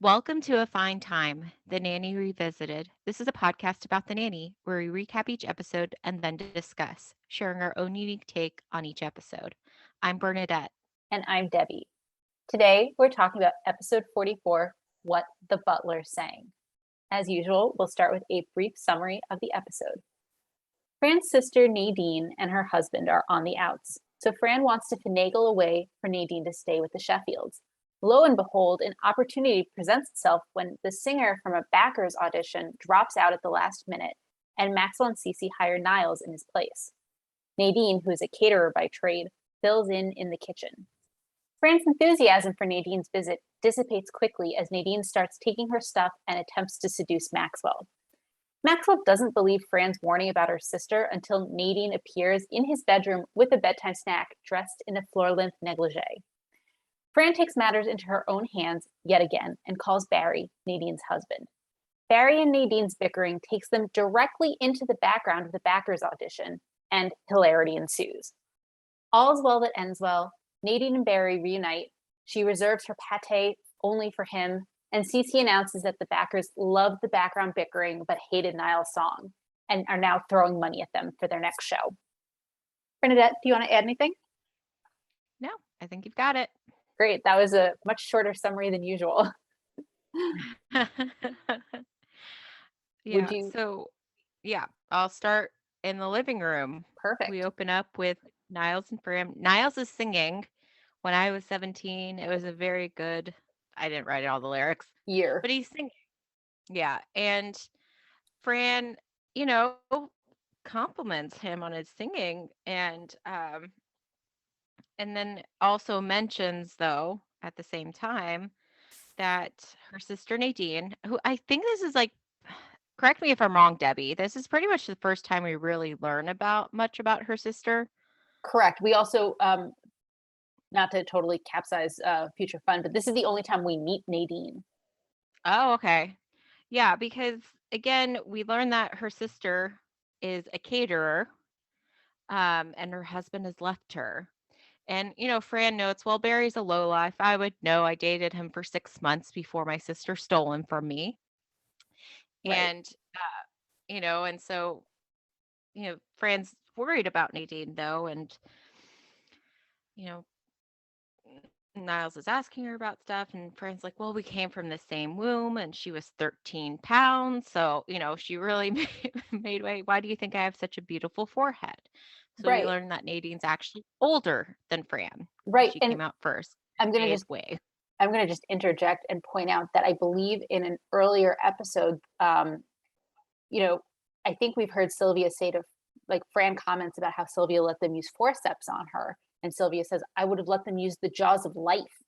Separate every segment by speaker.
Speaker 1: Welcome to A Fine Time, The Nanny Revisited. This is a podcast about The Nanny where we recap each episode and then discuss, sharing our own unique take on each episode. I'm Bernadette.
Speaker 2: And I'm Debbie. Today, we're talking about episode 44, What the Butler Sang. As usual, we'll start with a brief summary of the episode. Fran's sister Nadine and her husband are on the outs, so Fran wants to finagle a way for Nadine to stay with the Sheffields. Lo and behold, an opportunity presents itself when the singer from a backers audition drops out at the last minute, and Maxwell and Cece hire Niles in his place. Nadine, who is a caterer by trade, fills in the kitchen. Fran's enthusiasm for Nadine's visit dissipates quickly as Nadine starts taking her stuff and attempts to seduce Maxwell. Maxwell doesn't believe Fran's warning about her sister until Nadine appears in his bedroom with a bedtime snack dressed in a floor-length negligee. Fran takes matters into her own hands yet again and calls Barry, Nadine's husband. Barry and Nadine's bickering takes them directly into the background of the backers audition, and hilarity ensues. All's well that ends well. Nadine and Barry reunite. She reserves her pate only for him, and Cece announces that the backers loved the background bickering but hated Niall's song and are now throwing money at them for their next show. Bernadette, do you want to add anything?
Speaker 1: No, I think you've got it.
Speaker 2: Great. That was a much shorter summary than usual.
Speaker 1: I'll start in the living room.
Speaker 2: Perfect.
Speaker 1: We open up with Niles and Fran. Niles is singing. When I was 17, it was a very good, I didn't write all the lyrics,
Speaker 2: year.
Speaker 1: But he's singing. Yeah. And Fran, compliments him on his singing and then also mentions, though, at the same time, that her sister Nadine, who I think this is like, correct me if I'm wrong, Debbie, this is pretty much the first time we really learn much about her sister.
Speaker 2: Correct. We also, not to totally capsize future fun, but this is the only time we meet Nadine.
Speaker 1: Oh, okay. Yeah, because again, we learn that her sister is a caterer, and her husband has left her. And, Fran notes, well, Barry's a lowlife. I would know. I dated him for 6 months before my sister stole him from me.
Speaker 2: Right.
Speaker 1: And, and so, Fran's worried about Nadine, though. And, Niles is asking her about stuff. And Fran's like, well, we came from the same womb and she was 13 pounds. So, she really made way. Why do you think I have such a beautiful forehead? So we learned that Nadine's actually older than Fran.
Speaker 2: Right.
Speaker 1: She came out first.
Speaker 2: I'm going to just interject and point out that I believe in an earlier episode, I think we've heard Sylvia say to, like, Fran comments about how Sylvia let them use forceps on her. And Sylvia says, I would have let them use the jaws of life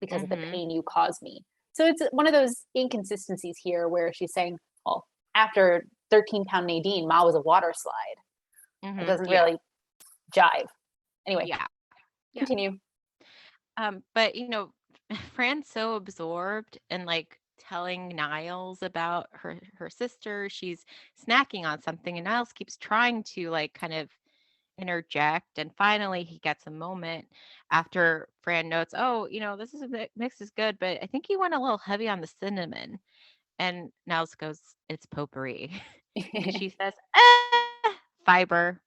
Speaker 2: because of the pain you caused me. So it's one of those inconsistencies here where she's saying, well, after 13-pound Nadine, Ma was a water slide. It doesn't really jive. Anyway, continue.
Speaker 1: But Fran's so absorbed in like telling Niles about her sister. She's snacking on something, and Niles keeps trying to like kind of interject. And finally, he gets a moment after Fran notes, "Oh, this is mix is good, but I think you went a little heavy on the cinnamon." And Niles goes, "It's potpourri." And she says, fiber.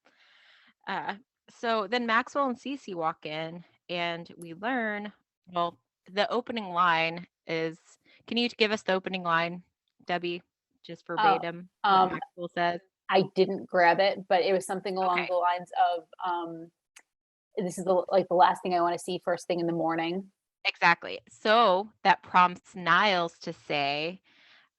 Speaker 1: So then Maxwell and Cece walk in, and we learn, well, the opening line is, can you give us the opening line, Debbie, just verbatim, what Maxwell says?
Speaker 2: I didn't grab it, but it was something along the lines of, this is the last thing I want to see first thing in the morning.
Speaker 1: Exactly. So that prompts Niles to say,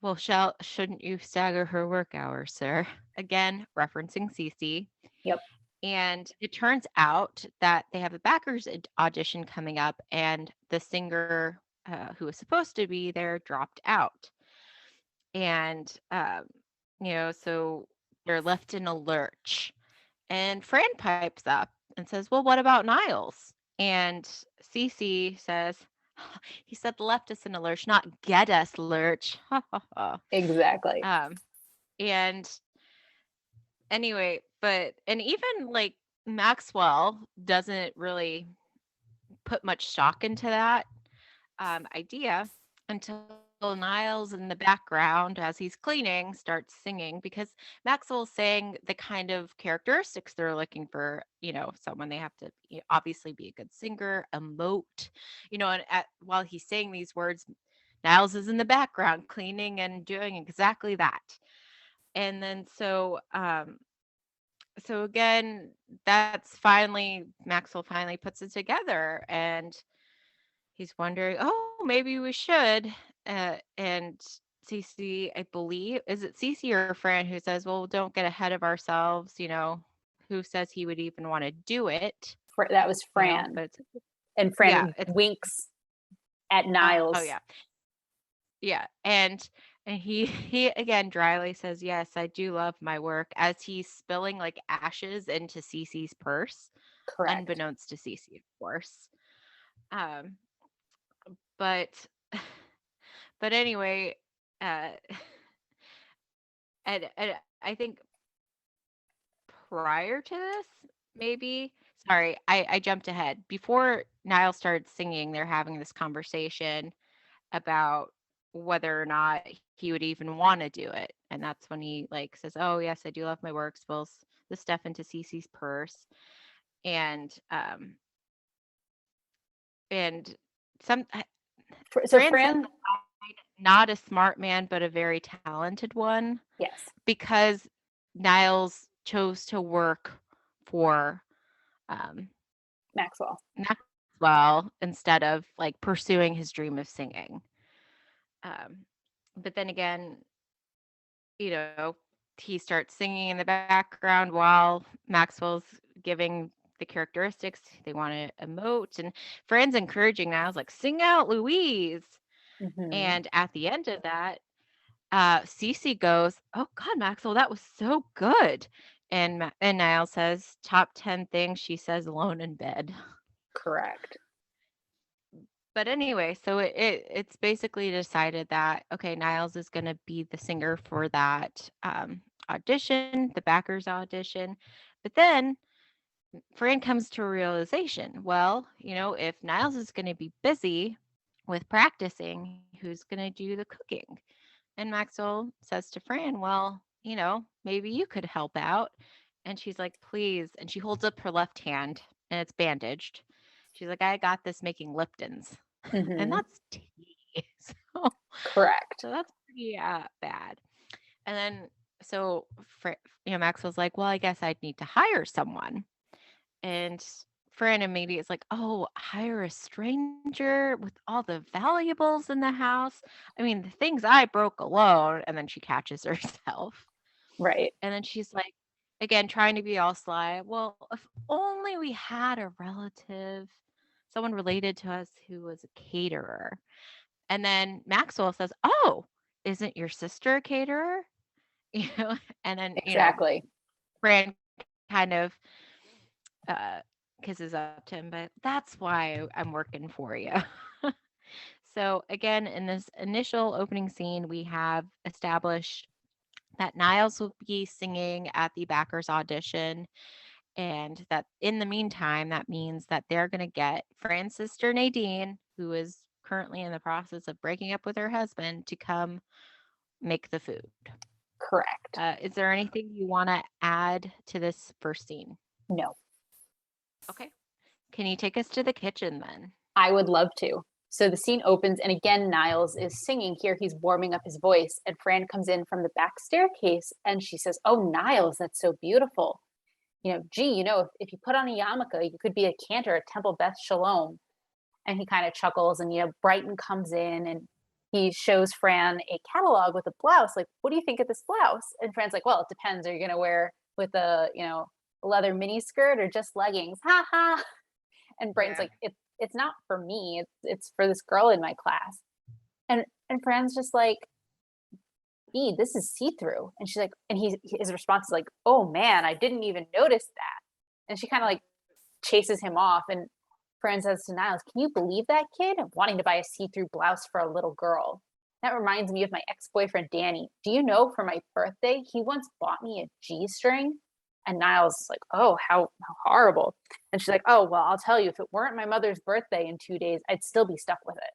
Speaker 1: well, shouldn't you stagger her work hours, sir? Again, referencing Cece.
Speaker 2: Yep.
Speaker 1: And it turns out that they have a backers audition coming up, and the singer who was supposed to be there dropped out. And, so they're left in a lurch. And Fran pipes up and says, well, what about Niles? And Cece says, he said left us in a lurch, not get us lurch.
Speaker 2: Exactly.
Speaker 1: And anyway, and even like Maxwell doesn't really put much stock into that idea until Niles in the background as he's cleaning starts singing because Maxwell's saying the kind of characteristics they're looking for, someone they have to obviously be a good singer, emote, and while he's saying these words, Niles is in the background cleaning and doing exactly that. And then so again, Maxwell finally puts it together and he's wondering, oh, maybe we should. And Cece, I believe, is it Cece or Fran who says, well, don't get ahead of ourselves, who says he would even want to do it?
Speaker 2: That was Fran.
Speaker 1: But
Speaker 2: and Fran winks at Niles.
Speaker 1: Oh, yeah. Yeah. And he again dryly says, yes, I do love my work, as he's spilling like ashes into Cece's purse.
Speaker 2: Correct.
Speaker 1: Unbeknownst to Cece, of course. But anyway, and I think prior to this, maybe, sorry, I jumped ahead. Before Niles started singing, they're having this conversation about whether or not he would even want to do it. And that's when he like says, oh yes, I do love my work, spills the stuff into Cece's purse. And Fran's not a smart man, but a very talented one.
Speaker 2: Yes.
Speaker 1: Because Niles chose to work for Maxwell instead of like pursuing his dream of singing. But then again, he starts singing in the background while Maxwell's giving the characteristics they want to emote, and Fran's encouraging Niles like, sing out, Louise.
Speaker 2: Mm-hmm.
Speaker 1: And at the end of that, Cece goes, oh God, Maxwell, that was so good. And Niles says, top 10 things she says alone in bed.
Speaker 2: Correct.
Speaker 1: But anyway, so it's basically decided that, okay, Niles is going to be the singer for that audition, the backers audition. But then Fran comes to a realization, well, if Niles is going to be busy with practicing, who's going to do the cooking? And Maxwell says to Fran, well, maybe you could help out. And she's like, please. And she holds up her left hand and it's bandaged. She's like, I got this making Liptons.
Speaker 2: Mm-hmm.
Speaker 1: And that's tea.
Speaker 2: Correct.
Speaker 1: So that's pretty bad. And then, so, Maxwell's like, well, I guess I'd need to hire someone. And Fran immediately is like, oh, hire a stranger with all the valuables in the house. I mean, the things I broke alone. And then she catches herself.
Speaker 2: Right.
Speaker 1: And then she's like, again, trying to be all sly. Well, if only we had a relative, someone related to us who was a caterer. And then Maxwell says, oh, isn't your sister a caterer? And then,
Speaker 2: exactly.
Speaker 1: Fran kind of kisses up to him, but that's why I'm working for you. So again, in this initial opening scene, we have established that Niles will be singing at the backers audition, and that in the meantime, that means that they're going to get Fran's sister Nadine, who is currently in the process of breaking up with her husband, to come make the food.
Speaker 2: Correct.
Speaker 1: Is there anything you want to add to this first scene?
Speaker 2: No.
Speaker 1: Okay. Can you take us to the kitchen then?
Speaker 2: I would love to. So the scene opens, and again, Niles is singing. Here he's warming up his voice, and Fran comes in from the back staircase, and she says, oh, Niles, that's so beautiful. Gee, if you put on a yarmulke, you could be a cantor at Temple Beth Shalom. And he kind of chuckles, and, Brighton comes in, and he shows Fran a catalog with a blouse. Like, what do you think of this blouse? And Fran's like, well, it depends. Are you going to wear with a, leather mini skirt or just leggings? Ha ha. And Brighton's like, it's not for me. It's for this girl in my class. And Fran's just like, E, this is see-through. And she's like, and his response is like, oh man, I didn't even notice that. And she kind of like chases him off. And Fran says to Niles, can you believe that kid wanting to buy a see-through blouse for a little girl? That reminds me of my ex-boyfriend, Danny. Do you know, for my birthday, he once bought me a G-string? And Niles is like, oh, how horrible. And she's like, oh, well, I'll tell you, if it weren't my mother's birthday in 2 days, I'd still be stuck with it.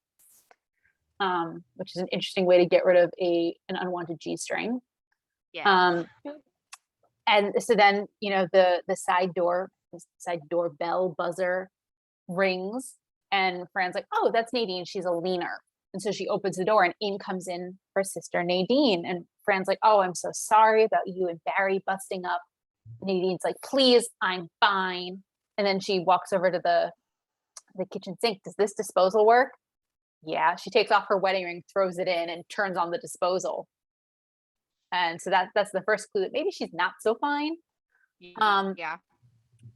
Speaker 2: which is an interesting way to get rid of an unwanted G-string.
Speaker 1: Yes.
Speaker 2: Um, and so then, the side doorbell buzzer rings, and Fran's like, "Oh, that's Nadine. She's a leaner." And so she opens the door, and in comes her sister Nadine. And Fran's like, "Oh, I'm so sorry about you and Barry busting up." Nadine's like, "Please, I'm fine." And then she walks over to the kitchen sink. "Does this disposal work?" Yeah. She takes off her wedding ring, throws it in, and turns on the disposal. And so that's the first clue that maybe she's not so fine. Um,
Speaker 1: Yeah.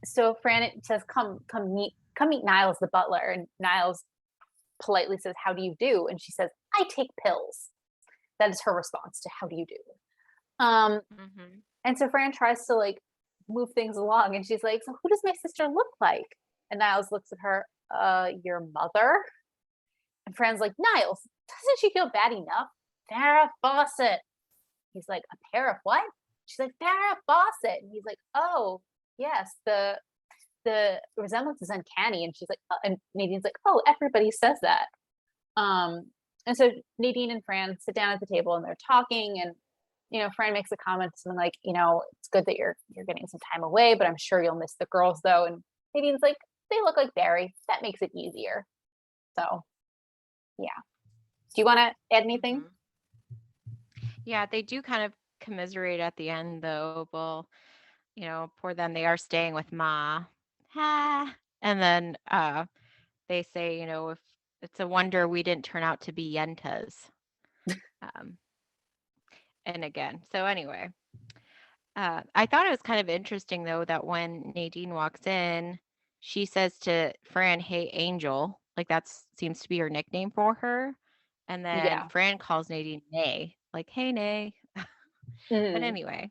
Speaker 2: so Fran says, come meet Niles the butler," and Niles politely says, "How do you do?" And she says, "I take pills." That is her response to "How do you do?"
Speaker 1: Mm-hmm.
Speaker 2: And so Fran tries to like move things along, and she's like, "So who does my sister look like?" And Niles looks at her, "Your mother?" And Fran's like, "Niles, doesn't she feel bad enough? Farrah Fawcett." He's like, "A pair of what?" She's like, "Farrah Fawcett." And he's like, "Oh, yes, the resemblance is uncanny." And she's like, and Nadine's like, "Oh, everybody says that." And so Nadine and Fran sit down at the table and they're talking, and Fran makes a comment, something like, "It's good that you're getting some time away, but I'm sure you'll miss the girls though." And Nadine's like, "They look like Barry. That makes it easier." So yeah. Do you want to add anything?
Speaker 1: Mm-hmm. Yeah, they do kind of commiserate at the end, though. Well, poor them. They are staying with Ma. Ha. And then they say, if it's a wonder we didn't turn out to be Yentas. Um, and again, so anyway, I thought it was kind of interesting, though, that when Nadine walks in, she says to Fran, "Hey, Angel." Like that seems to be her nickname for her. And then
Speaker 2: Yeah.
Speaker 1: Fran calls Nadine Nay, like, "Hey, Nay." But
Speaker 2: Mhm.
Speaker 1: anyway,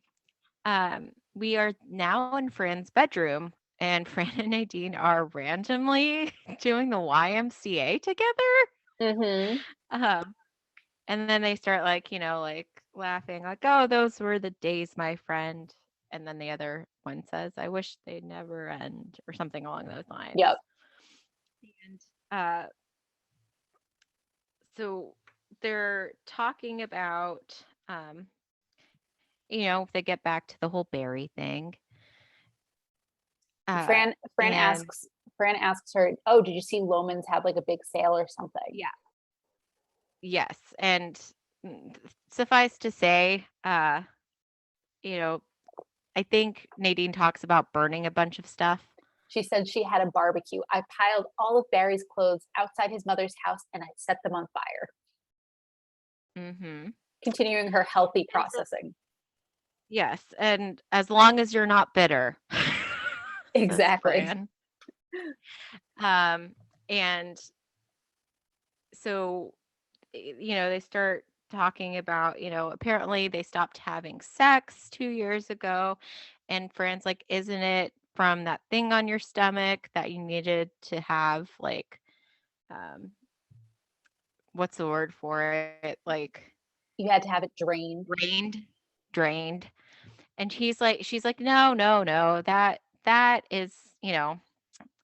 Speaker 1: we are now in Fran's bedroom, and Fran and Nadine are randomly doing the YMCA together.
Speaker 2: Mhm.
Speaker 1: Um, and then they start like, like laughing, like, "Oh, those were the days, my friend." And then the other one says, "I wish they'd never end," or something along those lines.
Speaker 2: Yep.
Speaker 1: And uh, so they're talking about, they get back to the whole Barry thing. Uh,
Speaker 2: Fran Fran
Speaker 1: and
Speaker 2: asks Fran asks her, "Oh, did you see Loman's had like a big sale or something?"
Speaker 1: yeah, yes. And suffice to say, you know, I think Nadine talks about burning a bunch of stuff.
Speaker 2: She said she had a barbecue. "I piled all of Barry's clothes outside his mother's house and I set them on fire."
Speaker 1: Mm-hmm.
Speaker 2: Continuing her healthy
Speaker 1: And so,
Speaker 2: processing.
Speaker 1: yes, and as long as you're not bitter, says
Speaker 2: Exactly.
Speaker 1: Fran. Um, and so, they start talking about, apparently they stopped having sex 2 years ago. And Fran's like, "Isn't it from that thing on your stomach that you needed to have, like, um, what's the word for it? Like,
Speaker 2: You had to have it drained.
Speaker 1: drained, drained." And she's like, "No, no, no, that is, you know,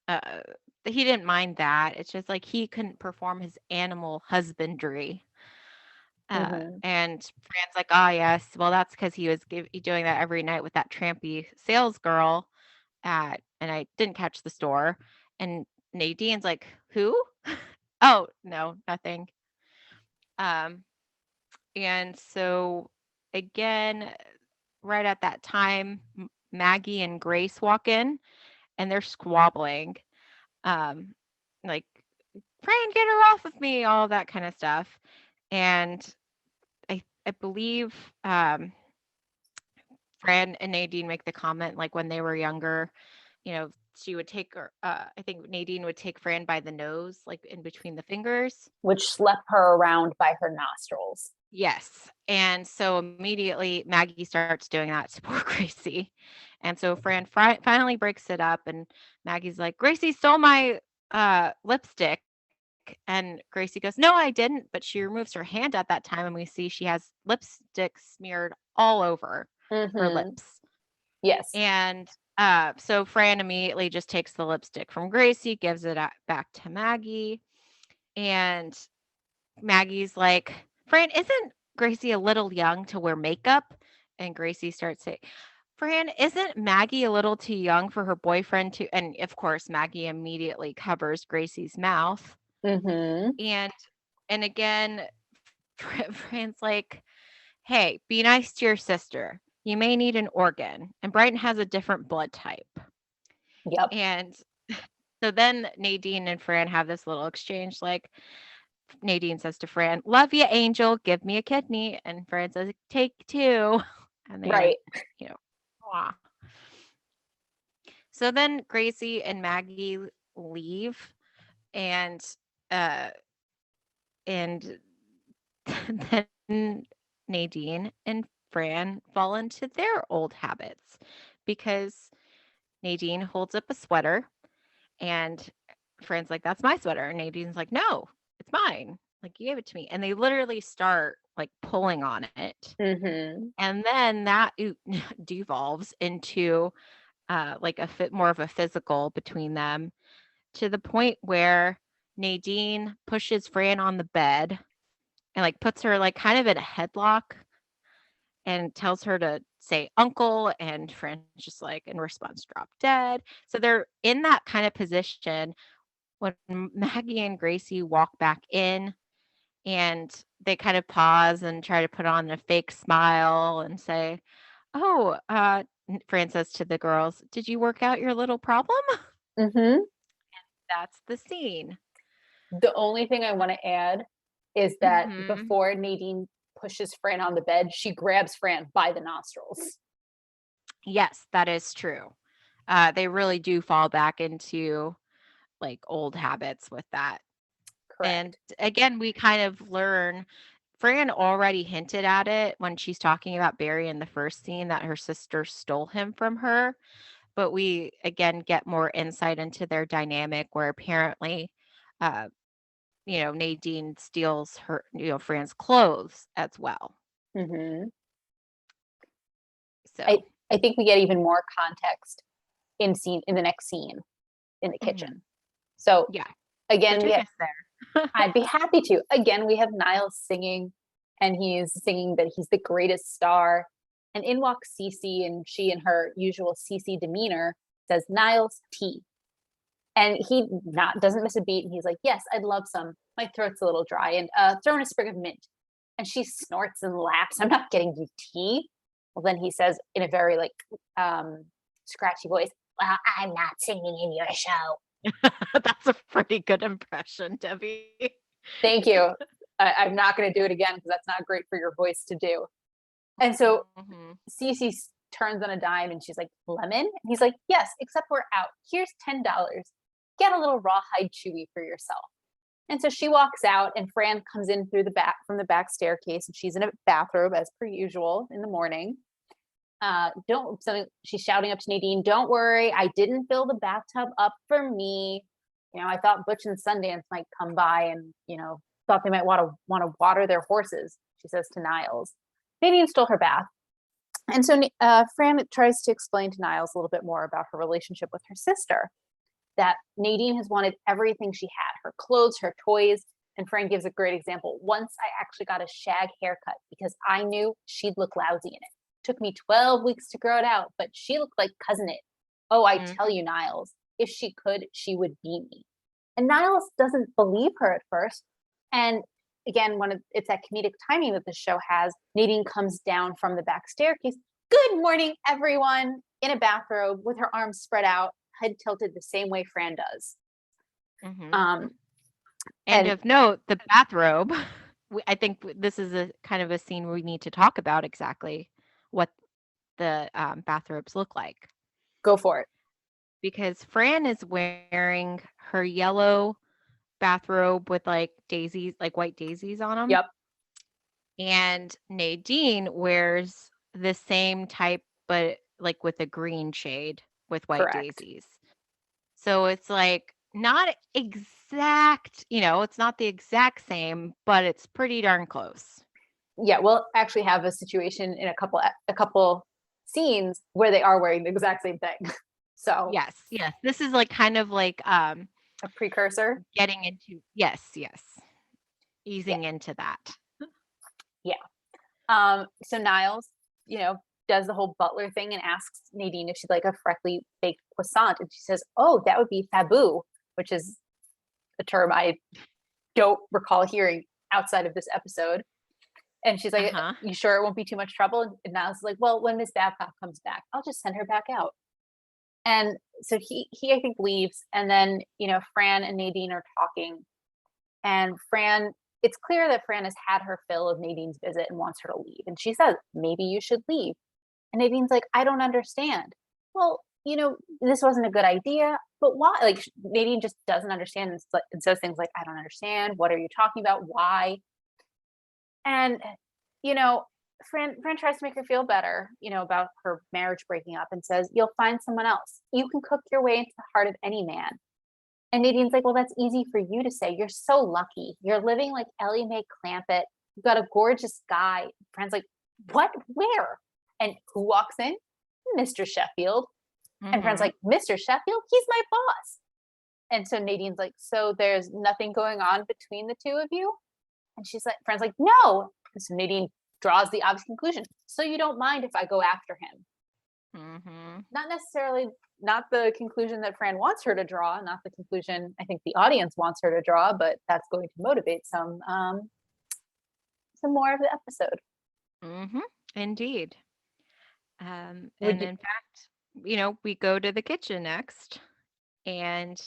Speaker 1: uh, he didn't mind that. It's just like he couldn't perform his animal husbandry."
Speaker 2: Mhm.
Speaker 1: And Fran's like, "Ah, yes. Well, that's because he was doing that every night with that trampy sales girl and I didn't catch the store." And Nadine's like, "Who?" "Oh, no, nothing." Um, and so again, right at that time, Maggie and Grace walk in and they're squabbling. Um, like, "Fran, get her off of me," all that kind of stuff. And I believe Fran and Nadine make the comment like when they were younger, she would take her. I think Nadine would take Fran by the nose, like in between the fingers.
Speaker 2: Which slept her around by her nostrils.
Speaker 1: Yes. And so immediately Maggie starts doing that to poor Gracie. And so Fran finally breaks it up, and Maggie's like, "Gracie stole my lipstick." And Gracie goes, "No, I didn't." But she removes her hand at that time, and we see she has lipstick smeared all over her
Speaker 2: Mhm.
Speaker 1: lips.
Speaker 2: Yes.
Speaker 1: And so Fran immediately just takes the lipstick from Gracie, gives it back to Maggie. And Maggie's like, Fran, isn't Gracie a little young to wear makeup? And Gracie starts saying, Fran, isn't Maggie a little too young for her boyfriend to? And of course, Maggie immediately covers Gracie's mouth.
Speaker 2: Mm-hmm.
Speaker 1: And again, Fran's like, hey, be nice to your sister. You may need an organ. And Brighton has a different blood type.
Speaker 2: Yep.
Speaker 1: And so then Nadine and Fran have this little exchange like, Nadine says to Fran, love you, Angel. Give me a kidney. And Fran says, take two. And they like,
Speaker 2: Right.
Speaker 1: you know, aw. So then Gracie and Maggie leave and uh and then Nadine and Fran fall into their old habits because Nadine holds up a sweater and Fran's like, that's my sweater. And Nadine's like, no, it's mine. Like, you gave it to me. And they literally start like pulling on it.
Speaker 2: Mm-hmm.
Speaker 1: And then that devolves into like more of a physical between them to the point where Nadine pushes Fran on the bed and like puts her like kind of in a headlock and tells her to say uncle, and Fran's just like in response drop dead. So they're in that kind of position when Maggie and Gracie walk back in, and they kind of pause and try to put on a fake smile and say, oh, Fran says to the girls, did you work out your little problem?
Speaker 2: Mm-hmm.
Speaker 1: That's the scene.
Speaker 2: The only thing I want to add is that
Speaker 1: Hmm.
Speaker 2: before Nadine pushes Fran on the bed, she grabs Fran by the nostrils.
Speaker 1: Yes, that is true. They really do fall back into like old habits with that. And
Speaker 2: Correct.
Speaker 1: again, we kind of learn Fran already hinted at it when she's talking about Barry in the first scene that her sister stole him from her. But we again get more insight into their dynamic where apparently, uh, Nadine steals Fran's clothes as well.
Speaker 2: Mm-hmm. I,
Speaker 1: So,
Speaker 2: I think we get even more context in the next scene in the
Speaker 1: mhm,
Speaker 2: kitchen. So
Speaker 1: yeah. So
Speaker 2: again,
Speaker 1: take us there.
Speaker 2: I'd be happy to. Again, we have Niles singing, and he's singing that he's the greatest star. And in walks Cece, and she, in her usual Cece demeanor, says, Niles, tea. And he not doesn't miss a beat, and he's like, yes, I'd love some. My throat's a little dry, and throw in a sprig of mint. And she snorts and laughs. I'm not getting you tea. Well, then he says in a very like scratchy voice, well, I'm not singing in your show.
Speaker 1: That's a pretty good impression, Debbie.
Speaker 2: Thank you. I'm not going to do it again because that's not great for your voice to do. And so
Speaker 1: Mhm.
Speaker 2: Cece turns on a dime and she's like, lemon? And he's like, yes, except we're out. Here's $10. Get a little rawhide chewy for yourself. And so she walks out, and Fran comes in through the back from the back staircase, and she's in a bathrobe as per usual in the morning. Don't something she's shouting up to Nadine, don't worry, I didn't fill the bathtub up for me. I thought Butch and Sundance might come by and, thought they might want to water their horses, she says to Niles. Nadine stole her bath. And so Fran tries to explain to Niles a little bit more about her relationship with her sister, that Nadine has wanted everything she had, her clothes, her toys. And Fran gives a great example. Once I actually got a shag haircut because I knew she'd look lousy in it. Took me 12 weeks to grow it out, but she looked like Cousin It. Oh, I tell
Speaker 1: Mhm.
Speaker 2: you, Niles, if she could, she would be me. And Niles doesn't believe her at first. And again, it's that comedic timing that the show has. Nadine comes down from the back staircase. Good morning, everyone, in a bathrobe with her arms spread out, head tilted the same way Fran does.
Speaker 1: Mhm.
Speaker 2: Um,
Speaker 1: And
Speaker 2: and
Speaker 1: of note, the bathrobe, I think this is a kind of a scene where we need to talk about exactly what the bathrobes look like
Speaker 2: go for it.
Speaker 1: because Fran is wearing her yellow bathrobe with like daisies, like white daisies on them,
Speaker 2: Yep,
Speaker 1: and Nadine wears the same type, but like with a green shade with white
Speaker 2: correct.
Speaker 1: daisies. So it's like not exact, it's not the exact same, but it's pretty darn close.
Speaker 2: Yeah, we'll actually have a situation in a couple scenes where they are wearing the exact same thing. So
Speaker 1: Yes, yes. This is like kind of like
Speaker 2: a precursor.
Speaker 1: getting into yes, yes.
Speaker 2: Yeah.
Speaker 1: easing into that.
Speaker 2: Yeah. So Niles, does the whole butler thing and asks Nadine if she'd like a freshly baked croissant. And she says, "Oh, that would be faboo," which is a term I don't recall hearing outside of this episode. And she's like,
Speaker 1: Uh-huh.
Speaker 2: "You sure it won't be too much trouble?" And Niles is like, "Well, when Miss Babcock comes back, I'll just send her back out." And so he I think leaves, and then Fran and Nadine are talking, and Fran. It's clear that Fran has had her fill of Nadine's visit and wants her to leave. And she says, "Maybe you should leave." And Nadine's like, "I don't understand." Well, this wasn't a good idea, but why? Like Nadine just doesn't understand and says things like, "I don't understand. What are you talking about? Why?" And you know, Fran tries to make her feel better, about her marriage breaking up, and says, "You'll find someone else. You can cook your way into the heart of any man." And Nadine's like, "Well, that's easy for you to say. You're so lucky. You're living like Ellie Mae Clampett. You've got a gorgeous guy." Fran's like, "What? Where?" And who walks in? Mr. Sheffield. And Fran's
Speaker 1: Mm-hmm.
Speaker 2: like, "Mr. Sheffield? He's my boss." And so Nadine's like, "So there's nothing going on between the two of you?" And Fran's like, "No." And so Nadine draws the obvious conclusion. "So you don't mind if I go after him?"
Speaker 1: Mm-hmm.
Speaker 2: Not necessarily, not the conclusion that Fran wants her to draw, not the conclusion I think the audience wants her to draw, but that's going to motivate some more of the episode.
Speaker 1: Mm-hmm. Indeed.
Speaker 2: Would
Speaker 1: And
Speaker 2: you?
Speaker 1: in fact, we go to the kitchen next, and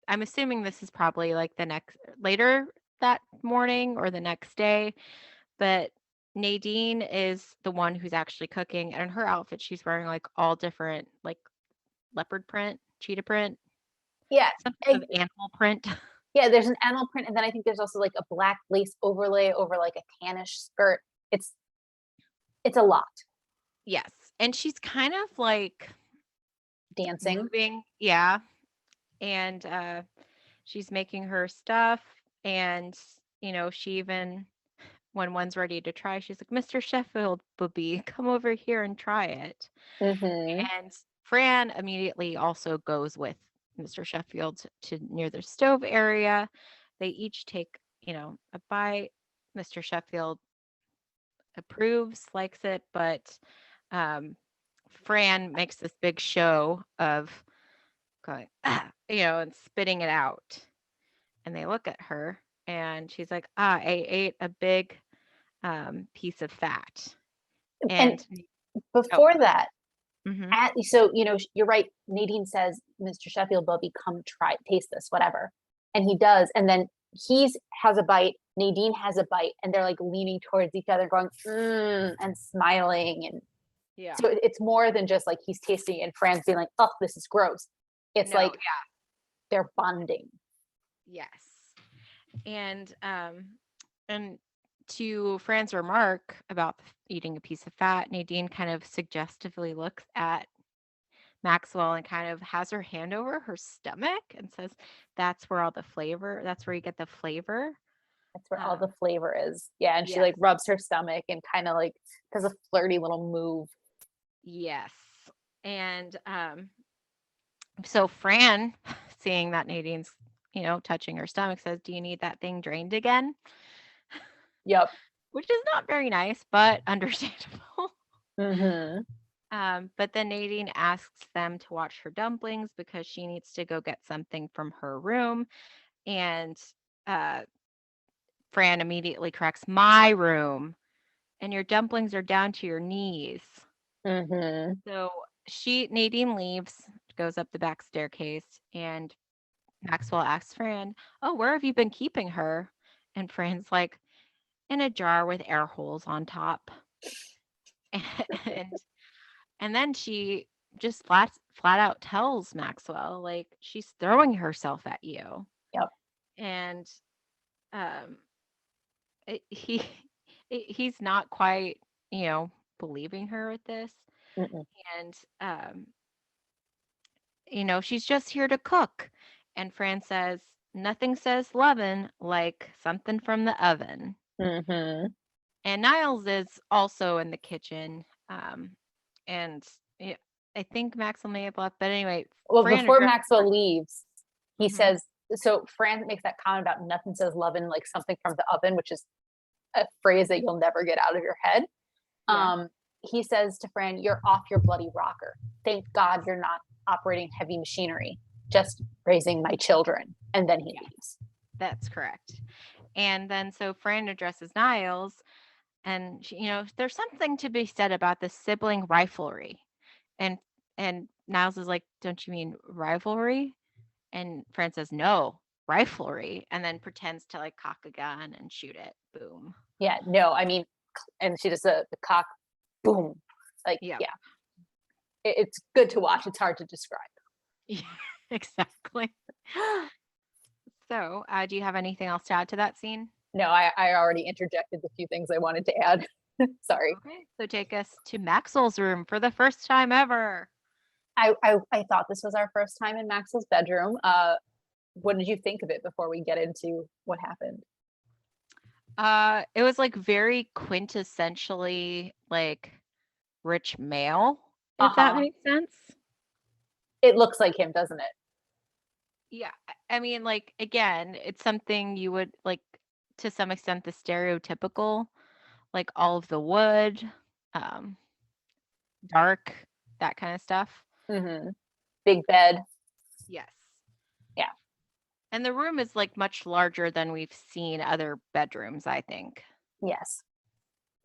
Speaker 1: I'm assuming this is probably like the next later that morning or the next day, but Nadine is the one who's actually cooking, and in her outfit she's wearing like all different like leopard print, cheetah print,
Speaker 2: Yeah,
Speaker 1: some
Speaker 2: I,
Speaker 1: type of animal print.
Speaker 2: yeah. There's an animal print, and then I think there's also like a black lace overlay over like a tannish skirt. It's a lot.
Speaker 1: Yes. And she's kind of like
Speaker 2: Dancing.
Speaker 1: moving, yeah. And she's making her stuff, and she even when one's ready to try, she's like, "Mr. Sheffield, booby, come over here and try it."
Speaker 2: Mm-hmm.
Speaker 1: And Fran immediately also goes with Mr. Sheffield to near the stove area. They each take, a bite. Mr. Sheffield approves, likes it, but um, Fran makes this big show of going, "Ah," and spitting it out. And they look at her, and she's like, "Ah, I ate a big piece of fat."
Speaker 2: And
Speaker 1: And oh,
Speaker 2: before that,
Speaker 1: mm-hmm.
Speaker 2: so you're right. Nadine says, "Mr. Sheffield, Bubby, come try, taste this, whatever." And he does, and then he's has a bite. Nadine has a bite, and they're like leaning towards each other, going and smiling, and
Speaker 1: Yeah.
Speaker 2: so it's more than just like he's tasting it and Fran's being like, "Oh, this is gross." It's
Speaker 1: No,
Speaker 2: like they're bonding.
Speaker 1: yes. And to Fran's remark about eating a piece of fat, Nadine kind of suggestively looks at Maxwell and kind of has her hand over her stomach and says, that's where you get the flavor.
Speaker 2: That's where all
Speaker 1: Um,
Speaker 2: the flavor is. Yeah, and she
Speaker 1: yes,
Speaker 2: like rubs her stomach and kind of like does a flirty little move.
Speaker 1: yes. And so Fran, seeing that Nadine's, touching her stomach, says, "Do you need that thing drained again?"
Speaker 2: Yep.
Speaker 1: Which is not very nice, but understandable.
Speaker 2: Mm-hmm.
Speaker 1: But then Nadine asks them to watch her dumplings because she needs to go get something from her room. And uh, Fran immediately corrects, "My room, and your dumplings are down to your knees."
Speaker 2: Mm-hmm.
Speaker 1: So Nadine leaves, goes up the back staircase, and Maxwell asks Fran, "Oh, where have you been keeping her?" And Fran's like, "In a jar with air holes on top." And And then she just flat out tells Maxwell, like, she's throwing herself at you.
Speaker 2: Yep.
Speaker 1: And um, he he's not quite, believing her with this.
Speaker 2: Mm-mm.
Speaker 1: And she's just here to cook. And Fran says, "Nothing says lovin' like something from the oven."
Speaker 2: Mm-hmm.
Speaker 1: And Niles is also in the kitchen. And yeah, I think Maxwell may have left, but anyway,
Speaker 2: Well,
Speaker 1: Fran
Speaker 2: before
Speaker 1: addresses her.
Speaker 2: Maxwell leaves, he
Speaker 1: Mhm.
Speaker 2: says, so Fran makes that comment about nothing says lovin' like something from the oven, which is a phrase that you'll never get out of your head.
Speaker 1: Yeah.
Speaker 2: He says to Fran, "You're off your bloody rocker. Thank God you're not operating heavy machinery, just raising my children." And then he leaves.
Speaker 1: That's correct. And then so Fran addresses Niles, and there's something to be said about the sibling rivalry. And Niles is like, "Don't you mean rivalry?" And Fran says, "No, riflery," and then pretends to like cock a gun and shoot it. Boom.
Speaker 2: Yeah, no, I mean, and she does the cock, boom. Like,
Speaker 1: Yeah.
Speaker 2: yeah, it's good to watch. It's hard to describe.
Speaker 1: Yeah, exactly. So, do you have anything else to add to that scene?
Speaker 2: No, I already interjected the few things I wanted to add. Sorry.
Speaker 1: Okay, so take us to Maxwell's room for the first time ever.
Speaker 2: I thought this was our first time in Maxwell's bedroom. What did you think of it before we get into what happened?
Speaker 1: It was like very quintessentially like rich male, if that
Speaker 2: Uh-huh.
Speaker 1: makes sense.
Speaker 2: It looks like him, doesn't it?
Speaker 1: Yeah, I mean, like again, it's something you would like to some extent the stereotypical, like all of the wood, um, dark, that kind of stuff.
Speaker 2: Mm-hmm. Big bed.
Speaker 1: Yes.
Speaker 2: Yeah.
Speaker 1: And the room is like much larger than we've seen other bedrooms, I think.
Speaker 2: Yes.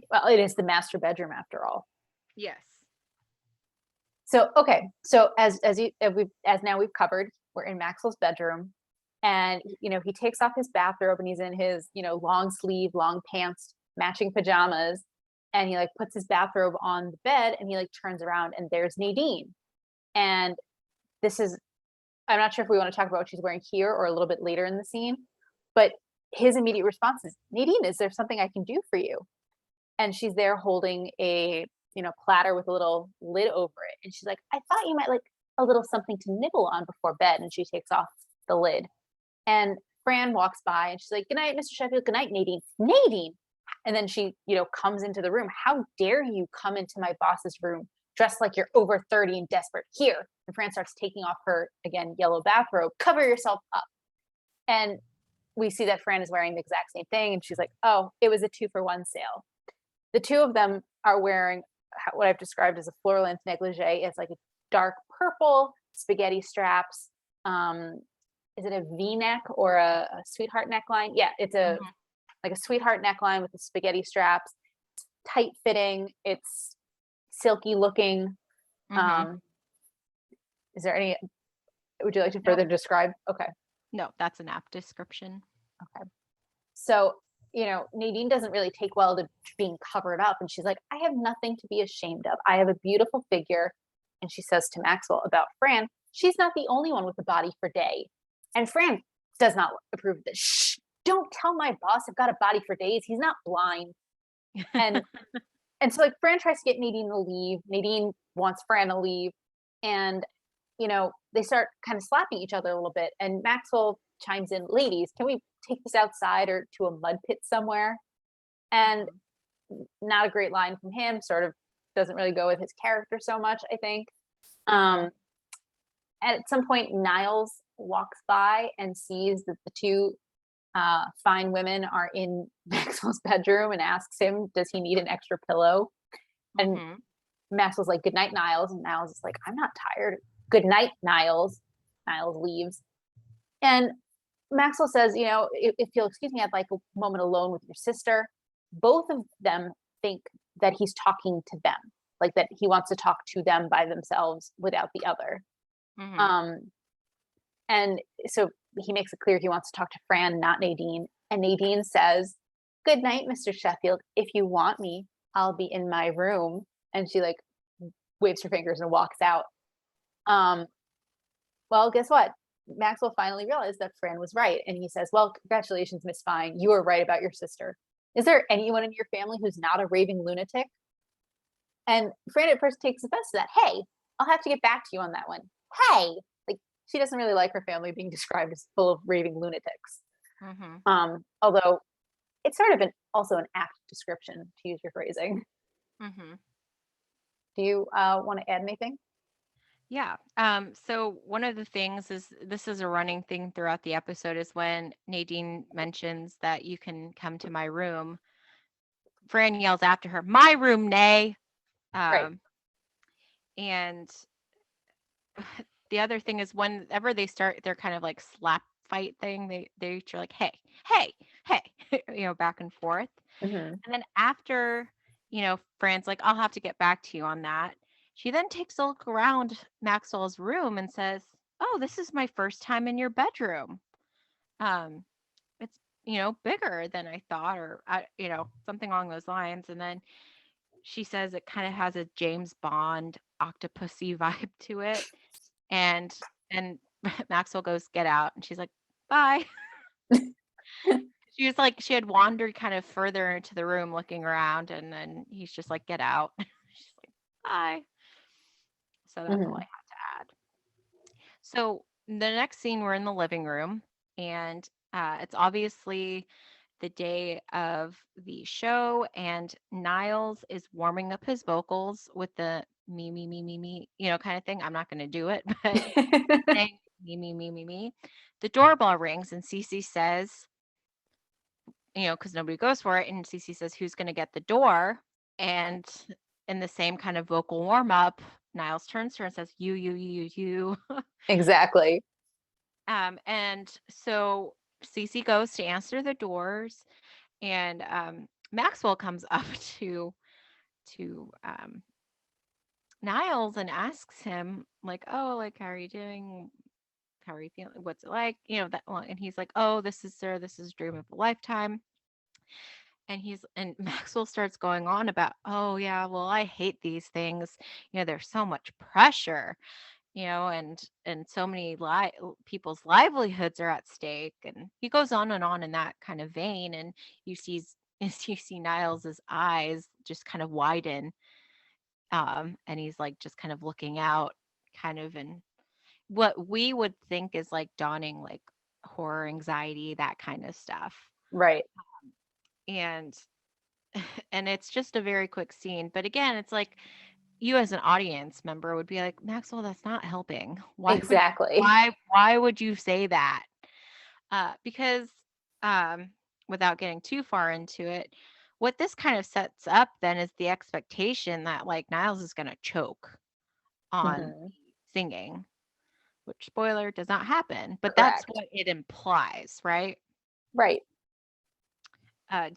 Speaker 2: Well, it is the master bedroom after all.
Speaker 1: Yes.
Speaker 2: So okay, so as now we've covered, we're in Maxwell's bedroom, and he takes off his bathrobe and he's in his long sleeve, long pants, matching pajamas, and he like puts his bathrobe on the bed and he like turns around and there's Nadine, and this is I'm not sure if we want to talk about what she's wearing here or a little bit later in the scene, but his immediate response is, "Nadine, is there something I can do for you?" And she's there holding a platter with a little lid over it, and she's like, "I thought you might like a little something to nibble on before bed." And she takes off the lid, and Fran walks by and she's like, "Good night, Mr. Sheffield. Good night, Nadine." Nadine. And then she comes into the room. "How dare you come into my boss's room dressed like you're over 30 and desperate? Here." And Fran starts taking off her again yellow bathrobe. "Cover yourself up." And we see that Fran is wearing the exact same thing, and she's like, "Oh, it was a 2-for-1 sale." The two of them are wearing what I've described as a floor length negligee. It's like a dark purple, spaghetti straps. Is it a V-neck or a sweetheart neckline? Yeah, it's
Speaker 1: Mhm.
Speaker 2: like a sweetheart neckline with the spaghetti straps. It's tight fitting. It's silky looking.
Speaker 1: Mhm.
Speaker 2: Um, is there any? Would you like to
Speaker 1: No,
Speaker 2: further describe? Okay.
Speaker 1: no, that's an apt description.
Speaker 2: Okay. So, Nadine doesn't really take well to being covered up. And she's like, "I have nothing to be ashamed of. I have a beautiful figure." And she says to Maxwell about Fran, "She's not the only one with a body for day." And Fran does not approve of this. "Shh, don't tell my boss I've got a body for days. He's not blind." And so like Fran tries to get Nadine to leave. Nadine wants Fran to leave. And, they start kind of slapping each other a little bit. And Maxwell chimes in, "Ladies, can we take this outside or to a mud pit somewhere?" And
Speaker 1: Mhm.
Speaker 2: not a great line from him, sort of doesn't really go with his character so much, I think.
Speaker 1: Mhm.
Speaker 2: Um, and at some point, Niles walks by and sees that the two fine women are in Maxwell's bedroom and asks him, does he need an extra pillow? And
Speaker 1: Mhm.
Speaker 2: Maxwell's like, "Good night, Niles." And Niles is like, "I'm not tired." "Good night, Niles." Niles leaves. And Maxwell says, if you'll excuse me, I'd like a moment alone with your sister." Both of them think that he's talking to them, like that he wants to talk to them by themselves without the other.
Speaker 1: Mhm.
Speaker 2: Um, and so he makes it clear he wants to talk to Fran, not Nadine. And Nadine says, "Good night, Mr. Sheffield. If you want me, I'll be in my room." And she like waves her fingers and walks out. Um, well, guess what? Maxwell finally realized that Fran was right. And he says, "Well, congratulations, Miss Fine. You were right about your sister. Is there anyone in your family who's not a raving lunatic?" And Fran at first takes offense to that. "Hey, I'll have to get back to you on that one." Hey, like she doesn't really like her family being described as full of raving lunatics.
Speaker 1: Mhm.
Speaker 2: Although it's sort of also an apt description, to use your phrasing.
Speaker 1: Mhm.
Speaker 2: Do you want to add anything?
Speaker 1: Yeah. So one of the things is this is a running thing throughout the episode is when Nadine mentions that you can come to my room. Fran yells after her, "My room, Nay."
Speaker 2: Right.
Speaker 1: Um, and the other thing is whenever they start their kind of like slap fight thing, they each are like, "Hey, hey, hey," back and forth.
Speaker 2: Hmm.
Speaker 1: And then after, Fran's like, "I'll have to get back to you on that." She then takes a look around Maxwell's room and says, "Oh, this is my first time in your bedroom. Um, it's, bigger than I thought," or something along those lines. And then she says it kind of has a James Bond octopusy vibe to it. And and Maxwell goes, "Get out." And she's like, "Bye." She was like, she had wandered kind of further into the room looking around, and then he's just like, "Get out." She's like, "Bye." So that's all I
Speaker 2: Hmm.
Speaker 1: have to add. So the next scene, we're in the living room, and it's obviously the day of the show, and Niles is warming up his vocals with the me, me, me, me, me, kind of thing. I'm not going to do it, but saying me, me, me, me, me. The doorbell rings, and Cece says, because nobody goes for it. And Cece says, "Who's going to get the door?" And in the same kind of vocal warm up, Niles turns to her and says, "You, you, you, you."
Speaker 2: Exactly.
Speaker 1: And so Cece goes to answer the doors, and Maxwell comes up to Niles and asks him, like, "Oh, like, how are you doing? How are you feeling? What's it like?" That one. And he's like, "Oh, this is sir, this is a dream of a lifetime." And Maxwell starts going on about, "Oh yeah, well, I hate these things. There's so much pressure, and so many people's livelihoods are at stake." And he goes on in that kind of vein, and you see you see Niles's eyes just kind of widen, and he's like just kind of looking out, kind of in what we would think is like dawning like horror anxiety, that kind of stuff.
Speaker 2: Right.
Speaker 1: And and it's just a very quick scene. But again, it's like you as an audience member would be like, "Maxwell, that's not helping.
Speaker 2: Exactly.
Speaker 1: Why would you say that?" Because um, without getting too far into it, what this kind of sets up then is the expectation that like Niles is going to choke on
Speaker 2: Hmm.
Speaker 1: singing, which spoiler does not happen, but that's
Speaker 2: Correct.
Speaker 1: what it implies, right?
Speaker 2: Right.
Speaker 1: Uh,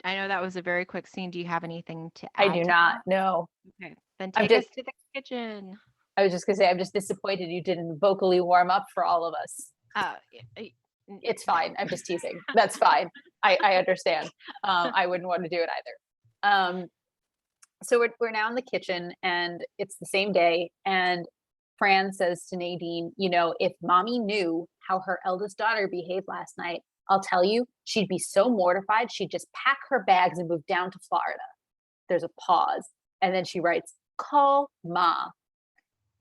Speaker 1: I know that was a very quick scene. Do you have anything to
Speaker 2: I
Speaker 1: add
Speaker 2: do
Speaker 1: to
Speaker 2: not
Speaker 1: that?
Speaker 2: know.
Speaker 1: Okay, then
Speaker 2: I'm
Speaker 1: take
Speaker 2: just
Speaker 1: us to the kitchen.
Speaker 2: I was just gonna say I'm just disappointed you didn't vocally warm up for all of us. It's
Speaker 1: No.
Speaker 2: fine. I'm just teasing. That's fine. I understand. I wouldn't want to do it either. So we're now in the kitchen and it's the same day. And Fran says to Nadine, if mommy knew how her eldest daughter behaved last night, I'll tell you, she'd be so mortified, she'd just pack her bags and move down to Florida. There's a pause. And then she writes, call Ma.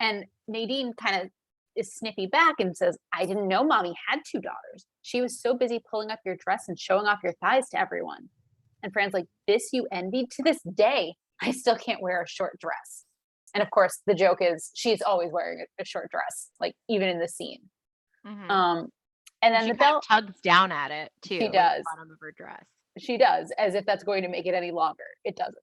Speaker 2: And Nadine kind of is snippy back and says, I didn't know mommy had two daughters. She was so busy pulling up your dress and showing off your thighs to everyone. And Fran's like, this you envied to this day. I still can't wear a short dress. And of course, the joke is she's always wearing a short dress, like even in the scene.
Speaker 1: Hmm.
Speaker 2: Um, and
Speaker 1: And
Speaker 2: then
Speaker 1: she
Speaker 2: the
Speaker 1: kind of
Speaker 2: bell,
Speaker 1: tugs down at it
Speaker 2: she
Speaker 1: too, like the
Speaker 2: does.
Speaker 1: bottom of her dress.
Speaker 2: She does, as if that's going to make it any longer. It doesn't.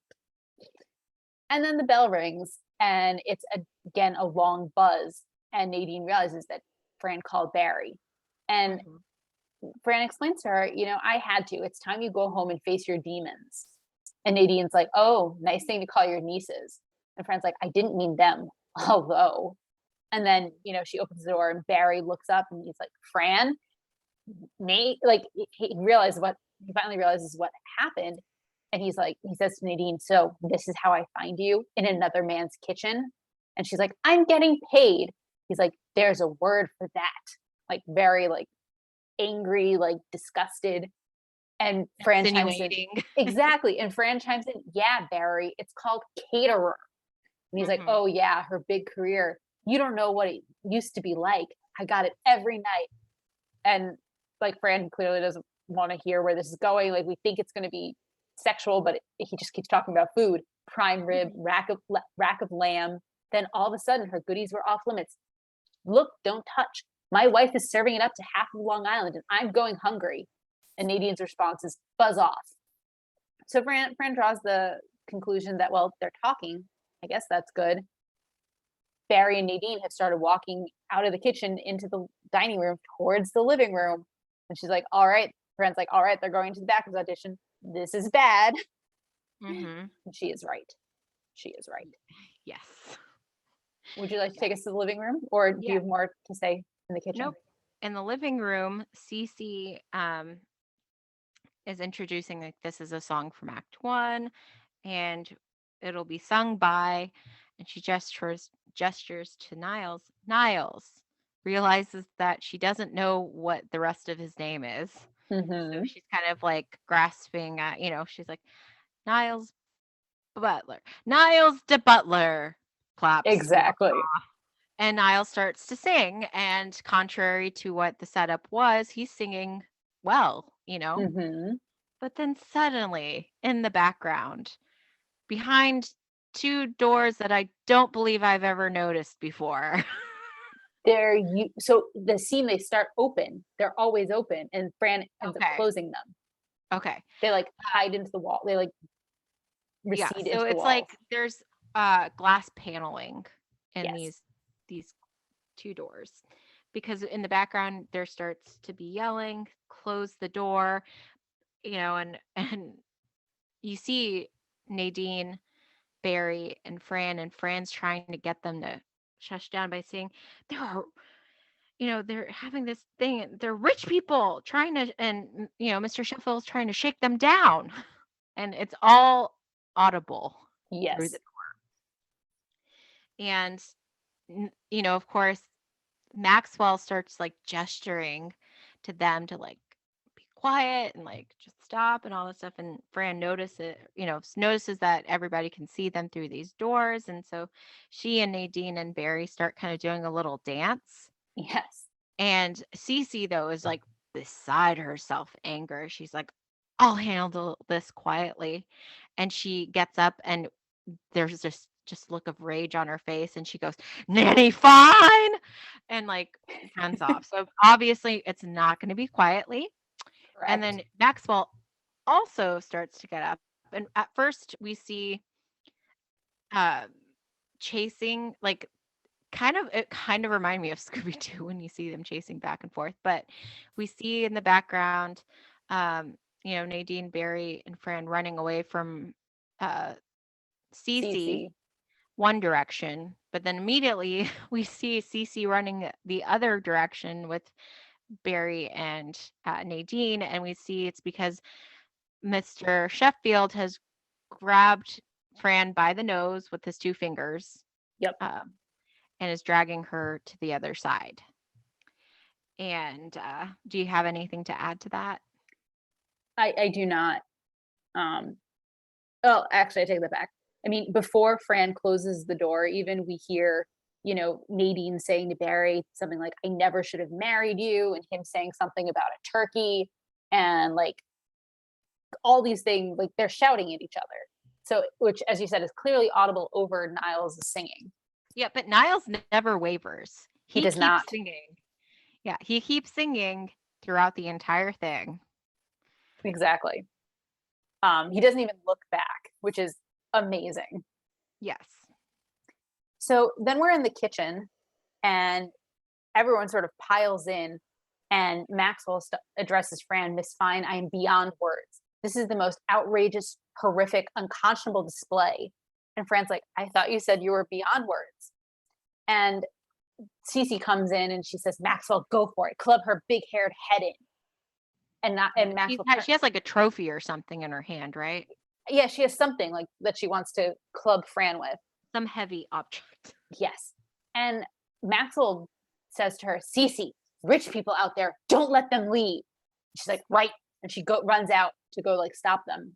Speaker 2: And then the bell rings, and it's again a long buzz. And Nadine realizes that Fran called Barry. And
Speaker 1: Hmm.
Speaker 2: Fran explains to her, I had to. It's time you go home and face your demons. And Nadine's like, oh, nice thing to call your nieces. And Fran's like, I didn't mean them, although. And then, she opens the door and Barry looks up and he's like, Fran, Nate, like he finally realizes what happened. And he's like, he says to Nadine, so this is how I find you in another man's kitchen. And she's like, I'm getting paid. He's like, there's a word for that. Like very like angry, like disgusted. And Fran chimes in,
Speaker 1: Insinuating.
Speaker 2: exactly. And Fran chimes in, yeah, Barry, it's called caterer. And he's like,
Speaker 1: Hmm.
Speaker 2: oh yeah, her big career. You don't know what it used to be like. I got it every night. And like Fran clearly doesn't want to hear where this is going. Like we think it's going to be sexual, but he just keeps talking about food. Prime rib,
Speaker 1: Hmm.
Speaker 2: rack of lamb. Then all of a sudden, her goodies were off limits. Look, don't touch. My wife is serving it up to half of Long Island, and I'm going hungry. And Nadine's response is, buzz off. So Fran draws the conclusion that, well, they're talking. I guess that's good. Barry and Nadine have started walking out of the kitchen into the dining room towards the living room. And she's like, all right. Fran's like, all right, they're going to the Backups audition. This is bad.
Speaker 1: Mm-hmm.
Speaker 2: And she is right. She is right.
Speaker 1: Yes.
Speaker 2: Would you like to take us to the living room, or do you
Speaker 1: Yeah.
Speaker 2: have more to say in the kitchen?
Speaker 1: Nope. In the living room, Cece is introducing like this is a song from Act One, and it'll be sung by, and she gestures to Niles. Niles realizes that she doesn't know what the rest of his name is. So
Speaker 2: Mm-hmm.
Speaker 1: she's kind of like grasping at, she's like, Niles Butler. Niles de Butler claps.
Speaker 2: Exactly.
Speaker 1: And Niles starts to sing. And contrary to what the setup was, he's singing well,
Speaker 2: Mm-hmm.
Speaker 1: But then suddenly in the background, behind two doors that I don't believe I've ever noticed before.
Speaker 2: So the scene, they start open. They're always open, and Fran ends up
Speaker 1: Okay.
Speaker 2: closing them.
Speaker 1: Okay.
Speaker 2: They like hide into the wall. They like
Speaker 1: Yeah.
Speaker 2: recede
Speaker 1: So
Speaker 2: into the
Speaker 1: it's
Speaker 2: walls.
Speaker 1: like there's glass paneling in
Speaker 2: Yes.
Speaker 1: these two doors, because in the background there starts to be yelling, close the door, and you see Nadine, Barry, and Fran's trying to get them to shush down by saying there are, they're having this thing, they're rich people trying to, and Mr. Sheffield's trying to shake them down, and it's all audible through
Speaker 2: Yes.
Speaker 1: the and of course Maxwell starts like gesturing to them to like be quiet and like just stop and all this stuff. And Fran notices that everybody can see them through these doors. And so she and Nadine and Barry start kind of doing a little dance.
Speaker 2: Yes.
Speaker 1: And Cece, though, is like beside herself anger. She's like, I'll handle this quietly. And she gets up, and there's this just look of rage on her face, and she goes, Nanny, fine, and like runs off. So obviously it's not going to be quietly.
Speaker 2: Correct.
Speaker 1: And then Maxwell also starts to get up, and at first we see chasing, like it kind of remind me of Scooby-Doo when you see them chasing back and forth, but we see in the background Nadine, Barry, and Fran running away from Cece one direction, but then immediately we see Cece running the other direction with Barry and Nadine, and we see it's because Mr. Sheffield has grabbed Fran by the nose with his two fingers.
Speaker 2: Yep.
Speaker 1: And is dragging her to the other side. And do you have anything to add to that?
Speaker 2: I do not. Oh, actually, I take that back. I mean, before Fran closes the door, even we hear, Nadine saying to Barry something like, I never should have married you, and him saying something about a turkey, and like all these things, like they're shouting at each other. So, which, as you said, is clearly audible over Niles' singing.
Speaker 1: Yeah, but Niles never wavers.
Speaker 2: He does
Speaker 1: keeps
Speaker 2: not.
Speaker 1: Singing. Yeah, he keeps singing throughout the entire thing.
Speaker 2: Exactly. He doesn't even look back, which is amazing.
Speaker 1: Yes.
Speaker 2: So then we're in the kitchen, and everyone sort of piles in, and Maxwell addresses Fran, Miss Fine, I am beyond words. This is the most outrageous, horrific, unconscionable display. And Fran's like, I thought you said you were beyond words. And Cece comes in and she says, Maxwell, go for it. Club her big haired head in. And Maxwell,
Speaker 1: she has like a trophy or something in her hand, right?
Speaker 2: Yeah, she has something like that she wants to club Fran with.
Speaker 1: Some heavy object.
Speaker 2: Yes. And Maxwell says to her, Cece, rich people out there, don't let them leave. She's like, right. And she runs out to go like stop them.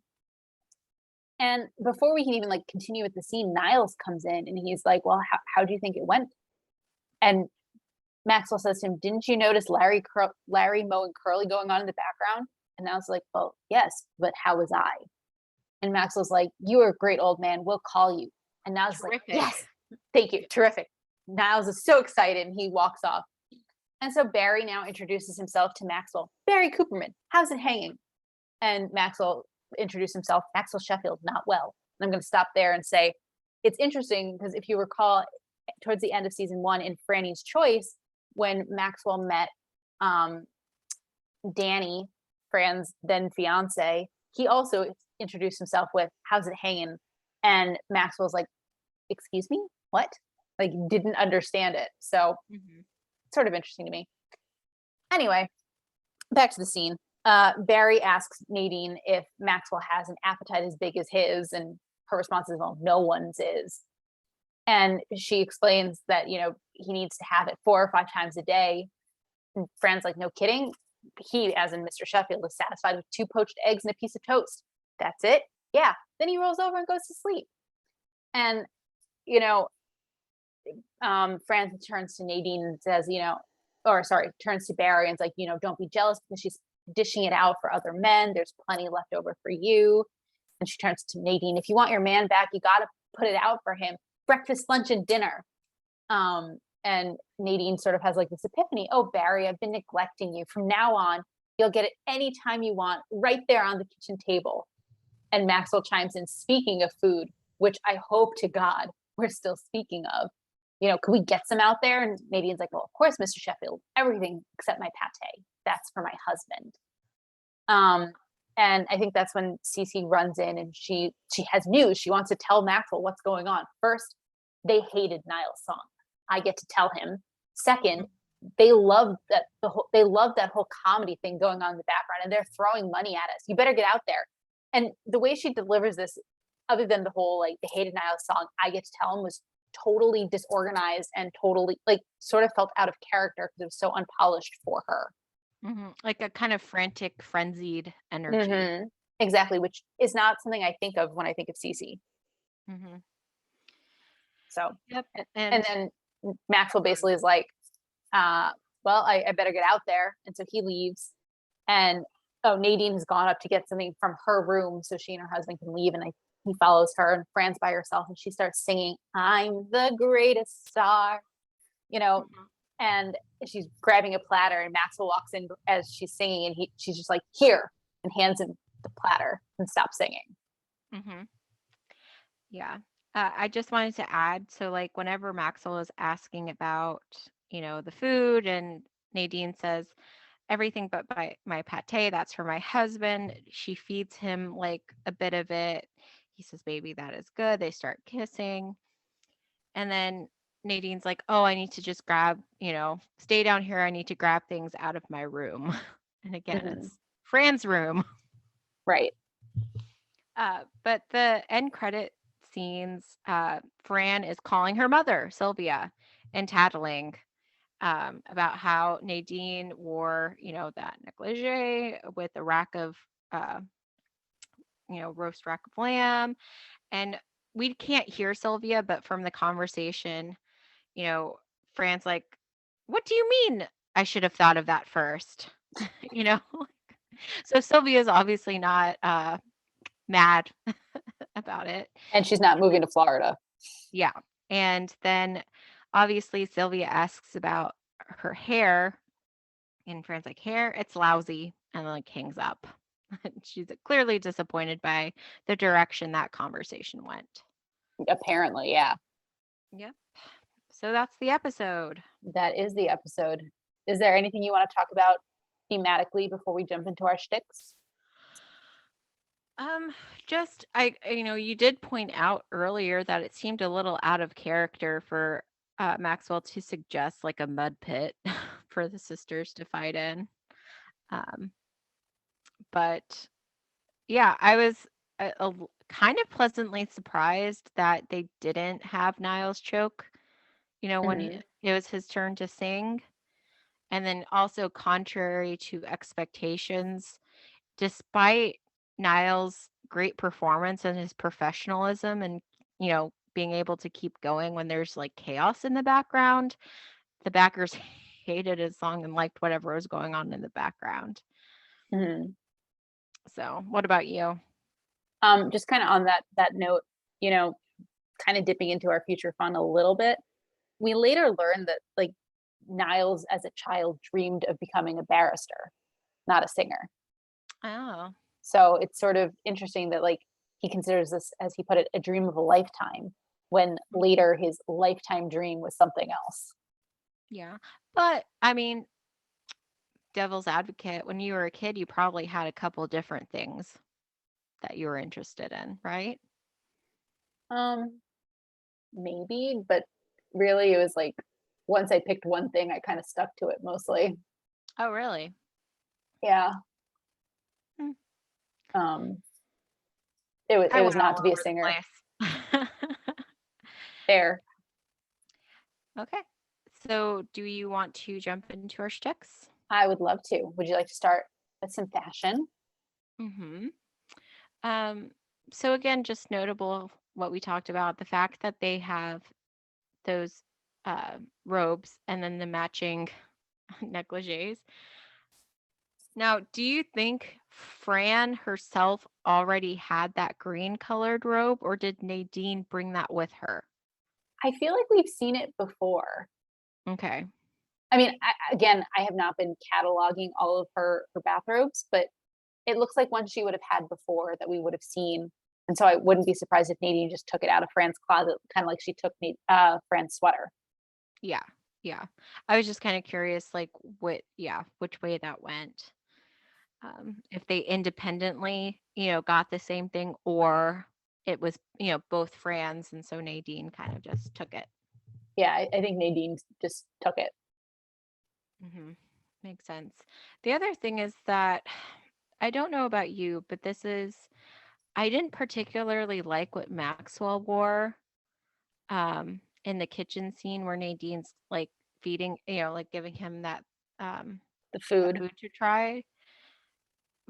Speaker 2: And before we can even like continue with the scene, Niles comes in and he's like, well, how do you think it went? And Maxwell says to him, didn't you notice Larry, Moe, and Curly going on in the background? And Niles is like, well, yes, but how was I? And Maxwell's like, you are a great old man. We'll call you. And Niles is like, yes, Thank you. Terrific. Niles is so excited and he walks off. And so Barry now introduces himself to Maxwell. Barry Cooperman, how's it hanging? And Maxwell introduced himself, Maxwell Sheffield, not well. And I'm going to stop there and say, it's interesting because if you recall, towards the end of season 1 in Franny's Choice, when Maxwell met Danny, Fran's then fiance, he also introduced himself with, how's it hanging? And Maxwell's like, excuse me, what? Like, didn't understand it. So sort of interesting to me. Anyway, back to the scene. Barry asks Nadine if Maxwell has an appetite as big as his, and her response is, well, no one's is. And she explains that, you know, he needs to have it 4 or 5 times a day. And Fran's like, no kidding. He, as in Mr. Sheffield, is satisfied with 2 poached eggs and a piece of toast. That's it. Yeah. Then he rolls over and goes to sleep. And, you know, Fran turns to Nadine and says, you know, or sorry, turns to Barry and is like, you know, don't be jealous because she's dishing it out for other men. There's plenty left over for you. And she turns to Nadine, if you want your man back, you got to put it out for him. Breakfast, lunch, and dinner. And Nadine sort of has like this epiphany. Oh, Barry, I've been neglecting you. From now on, you'll get it anytime you want, right there on the kitchen table. And Maxwell chimes in, speaking of food, which I hope to God we're still speaking of. You know, could we get some out there? And Nadine's like, well, of course, Mr. Sheffield, everything except my pate. That's for my husband. And I think that's when Cece runs in and she has news. She wants to tell Maxwell what's going on. First, they hated Niall's song. I get to tell him. Second, they love that whole comedy thing going on in the background, and they're throwing money at us. You better get out there. And the way she delivers this, other than the whole like they hated Niall's song, I get to tell him, was totally disorganized and totally like sort of felt out of character because it was so unpolished for her.
Speaker 1: Like a kind of frantic, frenzied energy.
Speaker 2: Exactly, which is not something I think of when I think of Cece. So,
Speaker 1: yep.
Speaker 2: And then Maxwell basically is like, well, I better get out there. And so he leaves. And Nadine has gone up to get something from her room so she and her husband can leave. And he follows her, and Fran's by herself, and she starts singing, I'm the greatest star, you know, and she's grabbing a platter, and Maxwell walks in as she's singing, and she's just like, here, and hands him the platter and stops singing.
Speaker 1: Yeah. I just wanted to add, so like whenever Maxwell is asking about, you know, the food, and Nadine says, everything but my pate, that's for my husband. She feeds him like a bit of it. He says, baby, that is good. They start kissing. And then Nadine's like, oh, I need to just grab, you know, stay down here. I need to grab things out of my room. And again, it's Fran's room.
Speaker 2: Right.
Speaker 1: But the end credit scenes, Fran is calling her mother, Sylvia, and tattling about how Nadine wore, you know, that negligee with a rack of, you know, roast rack of lamb. And we can't hear Sylvia, but from the conversation, you know, Fran's like, what do you mean I should have thought of that first? You know? So Sylvia's obviously not mad about it.
Speaker 2: And she's not moving to Florida.
Speaker 1: Yeah. And then obviously Sylvia asks about her hair, and Fran's like, hair, it's lousy, and then like hangs up. She's clearly disappointed by the direction that conversation went.
Speaker 2: Apparently, yeah.
Speaker 1: Yep. So that's the episode.
Speaker 2: That is the episode. Is there anything you want to talk about thematically before we jump into our shticks?
Speaker 1: Just you know, you did point out earlier that it seemed a little out of character for Maxwell to suggest like a mud pit for the sisters to fight in. But yeah, I was kind of pleasantly surprised that they didn't have Niles choke, you know, when it was his turn to sing. And then also contrary to expectations, despite Niles' great performance and his professionalism and, you know, being able to keep going when there's like chaos in the background, the backers hated his song and liked whatever was going on in the background. So what about you?
Speaker 2: Just kind of on that note, you know, kind of dipping into our future fun a little bit, we later learned that like Niles as a child dreamed of becoming a barrister, not a singer.
Speaker 1: Oh,
Speaker 2: So it's sort of interesting that like he considers this, as he put it, a dream of a lifetime, when later his lifetime dream was something else.
Speaker 1: yeah. But I mean, devil's advocate, when you were a kid, you probably had a couple different things that you were interested in, right?
Speaker 2: Um, Maybe, but really it was like once I picked one thing, I kind of stuck to it mostly.
Speaker 1: Oh, really?
Speaker 2: Yeah.
Speaker 1: Hmm.
Speaker 2: Um,
Speaker 1: I
Speaker 2: it was
Speaker 1: went
Speaker 2: not
Speaker 1: all
Speaker 2: to be a
Speaker 1: over
Speaker 2: singer.
Speaker 1: the place.
Speaker 2: Fair.
Speaker 1: Okay. So, do you want to jump into our shticks?
Speaker 2: I would love to. Would you like to start with some fashion?
Speaker 1: Mm-hmm. Um, so again, just notable what we talked about, the fact that they have those robes and then the matching negligees. Now, do you think Fran herself already had that green colored robe, or did Nadine bring that with her?
Speaker 2: I feel like we've seen it before.
Speaker 1: Okay.
Speaker 2: I mean, again, I have not been cataloging all of her bathrobes, but it looks like one she would have had before that we would have seen. And so I wouldn't be surprised if Nadine just took it out of Fran's closet, kind of like she took Fran's sweater.
Speaker 1: Yeah. Yeah. I was just kind of curious, like, which way that went. If they independently, got the same thing, or it was, both Fran's, and so Nadine kind of just took it.
Speaker 2: Yeah, I think Nadine just took it.
Speaker 1: Hmm. Makes sense. The other thing is that I don't know about you, but I didn't particularly like what Maxwell wore in the kitchen scene where Nadine's like feeding, like giving him um,
Speaker 2: The
Speaker 1: that
Speaker 2: food.
Speaker 1: food to try,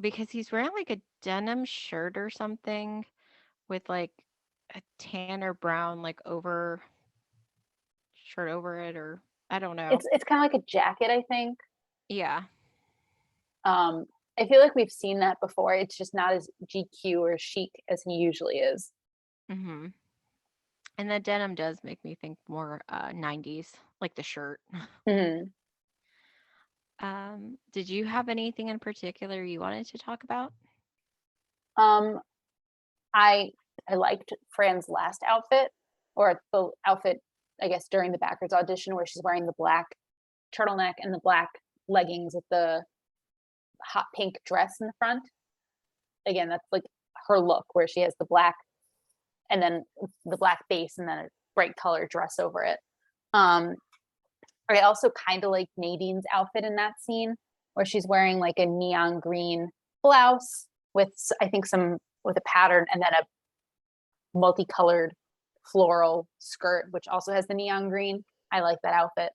Speaker 1: because he's wearing like a denim shirt or something with like a tan or brown like over shirt over it, or I don't know.
Speaker 2: It's kind of like a jacket, I think.
Speaker 1: Yeah.
Speaker 2: Um, I feel like we've seen that before. It's just not as GQ or chic as he usually is.
Speaker 1: Hmm. And the denim does make me think more 90s, like the shirt.
Speaker 2: Mhm.
Speaker 1: Did you have anything in particular you wanted to talk about?
Speaker 2: Um, I I liked Fran's last outfit, or the outfit, I guess, during the Backwards audition, where she's wearing the black turtleneck and the black leggings with the hot pink dress in the front. Again, that's like her look, where she has the black and then the black base and then a bright color dress over it. Um, I also kind of like Nadine's outfit in that scene, where she's wearing like a neon green blouse with, I think, some with a pattern, and then a multicolored floral skirt, which also has the neon green. I like that outfit.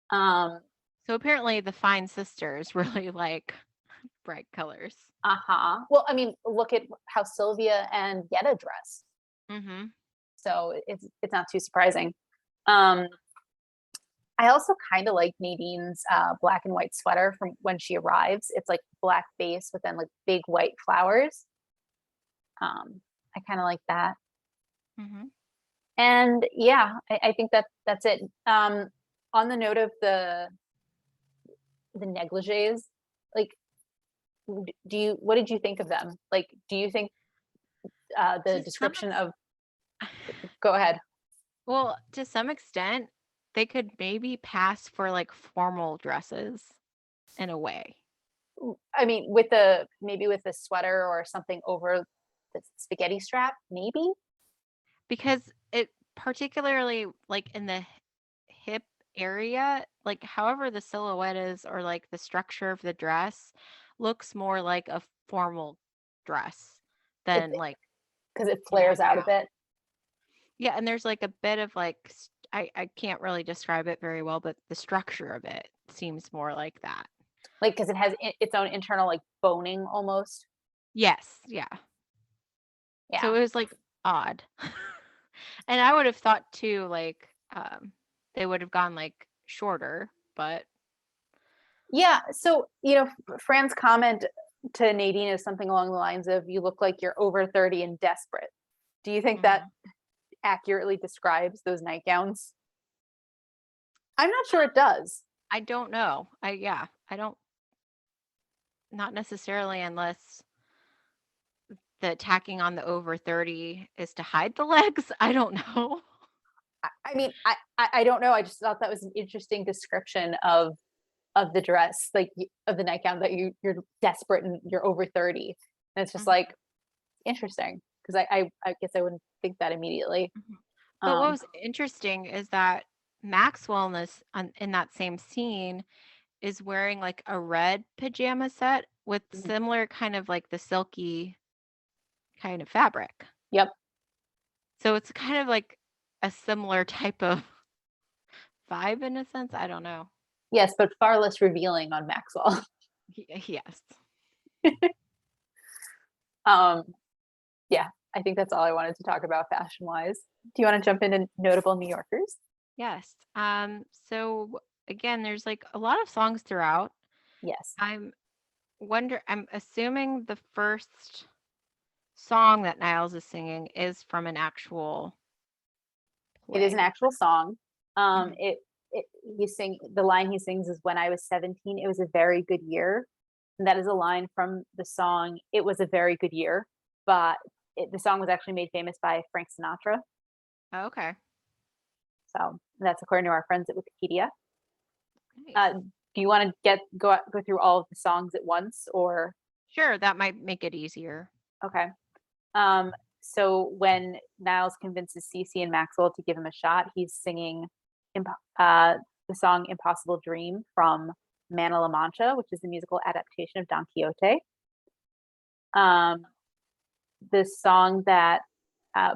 Speaker 2: Um,
Speaker 1: So apparently the Fine Sisters really like bright colors.
Speaker 2: uh-huh. Well, I mean, look at how Sylvia and Yetta dress.
Speaker 1: Mm-hmm.
Speaker 2: So it's not too surprising. Um, I also kind of like Nadine's black and white sweater from when she arrives. It's like black base with then like big white flowers. I kind of like that.
Speaker 1: Mm-hmm.
Speaker 2: And yeah, I think that's it. On the note of the negligees, like, do you what did you think of them? Like, do you think the
Speaker 1: To some
Speaker 2: description of go ahead.
Speaker 1: Well, to some extent, they could maybe pass for like formal dresses in a way,
Speaker 2: I mean, with the maybe with the sweater or something over the spaghetti strap, maybe.
Speaker 1: because it particularly like in the hip area, like however the silhouette is, or like the structure of the dress looks more like a formal dress
Speaker 2: It's
Speaker 1: than like
Speaker 2: because it
Speaker 1: a
Speaker 2: flares out a
Speaker 1: nightgown.
Speaker 2: bit.
Speaker 1: Yeah, and there's like a bit of like I can't really describe it very well, but the structure of it seems more like that.
Speaker 2: Like, because it has its own internal like boning almost.
Speaker 1: Yes, yeah. So
Speaker 2: Yeah.
Speaker 1: it was like odd. And I would have thought too, like, they would have gone like shorter, but
Speaker 2: Yeah. So, Fran's comment to Nadine is something along the lines of, you look like you're over 30 and desperate. Do you think that
Speaker 1: mhm.
Speaker 2: accurately describes those nightgowns? I'm not sure it does.
Speaker 1: I don't know. I don't, not necessarily, unless the tacking on the over 30 is to hide the legs. I don't know.
Speaker 2: I mean, I don't know. I just thought that was an interesting description of the dress, like of the nightgown, that you're desperate and you're over 30. And it's just
Speaker 1: Mhm,
Speaker 2: like interesting because I guess I wouldn't think that immediately.
Speaker 1: mhm. But what
Speaker 2: Um,
Speaker 1: was interesting is that Maxwell in that same scene is wearing like a red pajama set with
Speaker 2: mhm.
Speaker 1: similar kind of like the silky kind of fabric.
Speaker 2: Yep.
Speaker 1: So it's kind of like a similar type of vibe in a sense. I don't know.
Speaker 2: Yes, but far less revealing on Maxwell.
Speaker 1: Yes.
Speaker 2: um, yeah, I think that's all I wanted to talk about fashion wise. Do you want to jump into notable New Yorkers?
Speaker 1: Yes. So again, there's like a lot of songs throughout.
Speaker 2: Yes,
Speaker 1: I'm I'm assuming the first song that Niles is singing is from an actual
Speaker 2: it is an
Speaker 1: play.
Speaker 2: actual song.
Speaker 1: Mhm.
Speaker 2: It he sing the line he sings is "When I was 17, it was a very good year," and that is a line from the song "It Was a Very Good Year." But the song was actually made famous by Frank Sinatra.
Speaker 1: Okay.
Speaker 2: So that's according to our friends at Wikipedia.
Speaker 1: Nice.
Speaker 2: Do you want to go through all of the songs at once, or
Speaker 1: Sure, that might make it easier.
Speaker 2: okay? Um, so when Niles convinces Cece and Maxwell to give him a shot, he's singing the song "Impossible Dream" from Mana La Mancha, which is the musical adaptation of Don Quixote. Um, the song that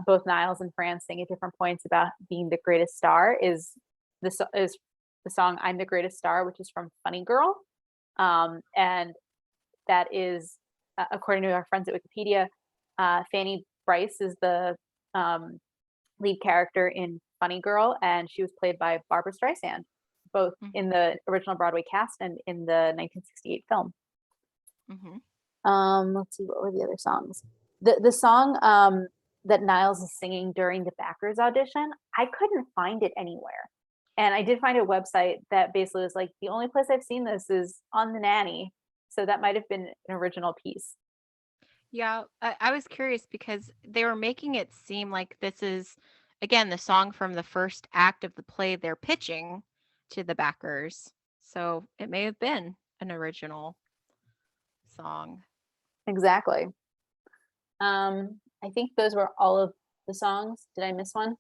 Speaker 2: both Niles and Fran sing at different points about being the greatest star is the song "I'm the Greatest Star," which is from Funny Girl, and that is, according to our friends at Wikipedia, Fanny Bryce is the um, lead character in Funny Girl, and she was played by Barbara Streisand, both
Speaker 1: Mhm.
Speaker 2: in the original Broadway cast and in the 1968 film.
Speaker 1: Mhm.
Speaker 2: Let's see, what were the other songs? The song that Niles is singing during the Backers audition, I couldn't find it anywhere. And I did find a website that basically was like, the only place I've seen this is on the Nanny. So that might have been an original piece.
Speaker 1: Yeah, I was curious because they were making it seem like this is, again, the song from the first act of the play they're pitching to the backers. So it may have been an original song.
Speaker 2: Exactly. I think those were all of the songs. Did I miss one?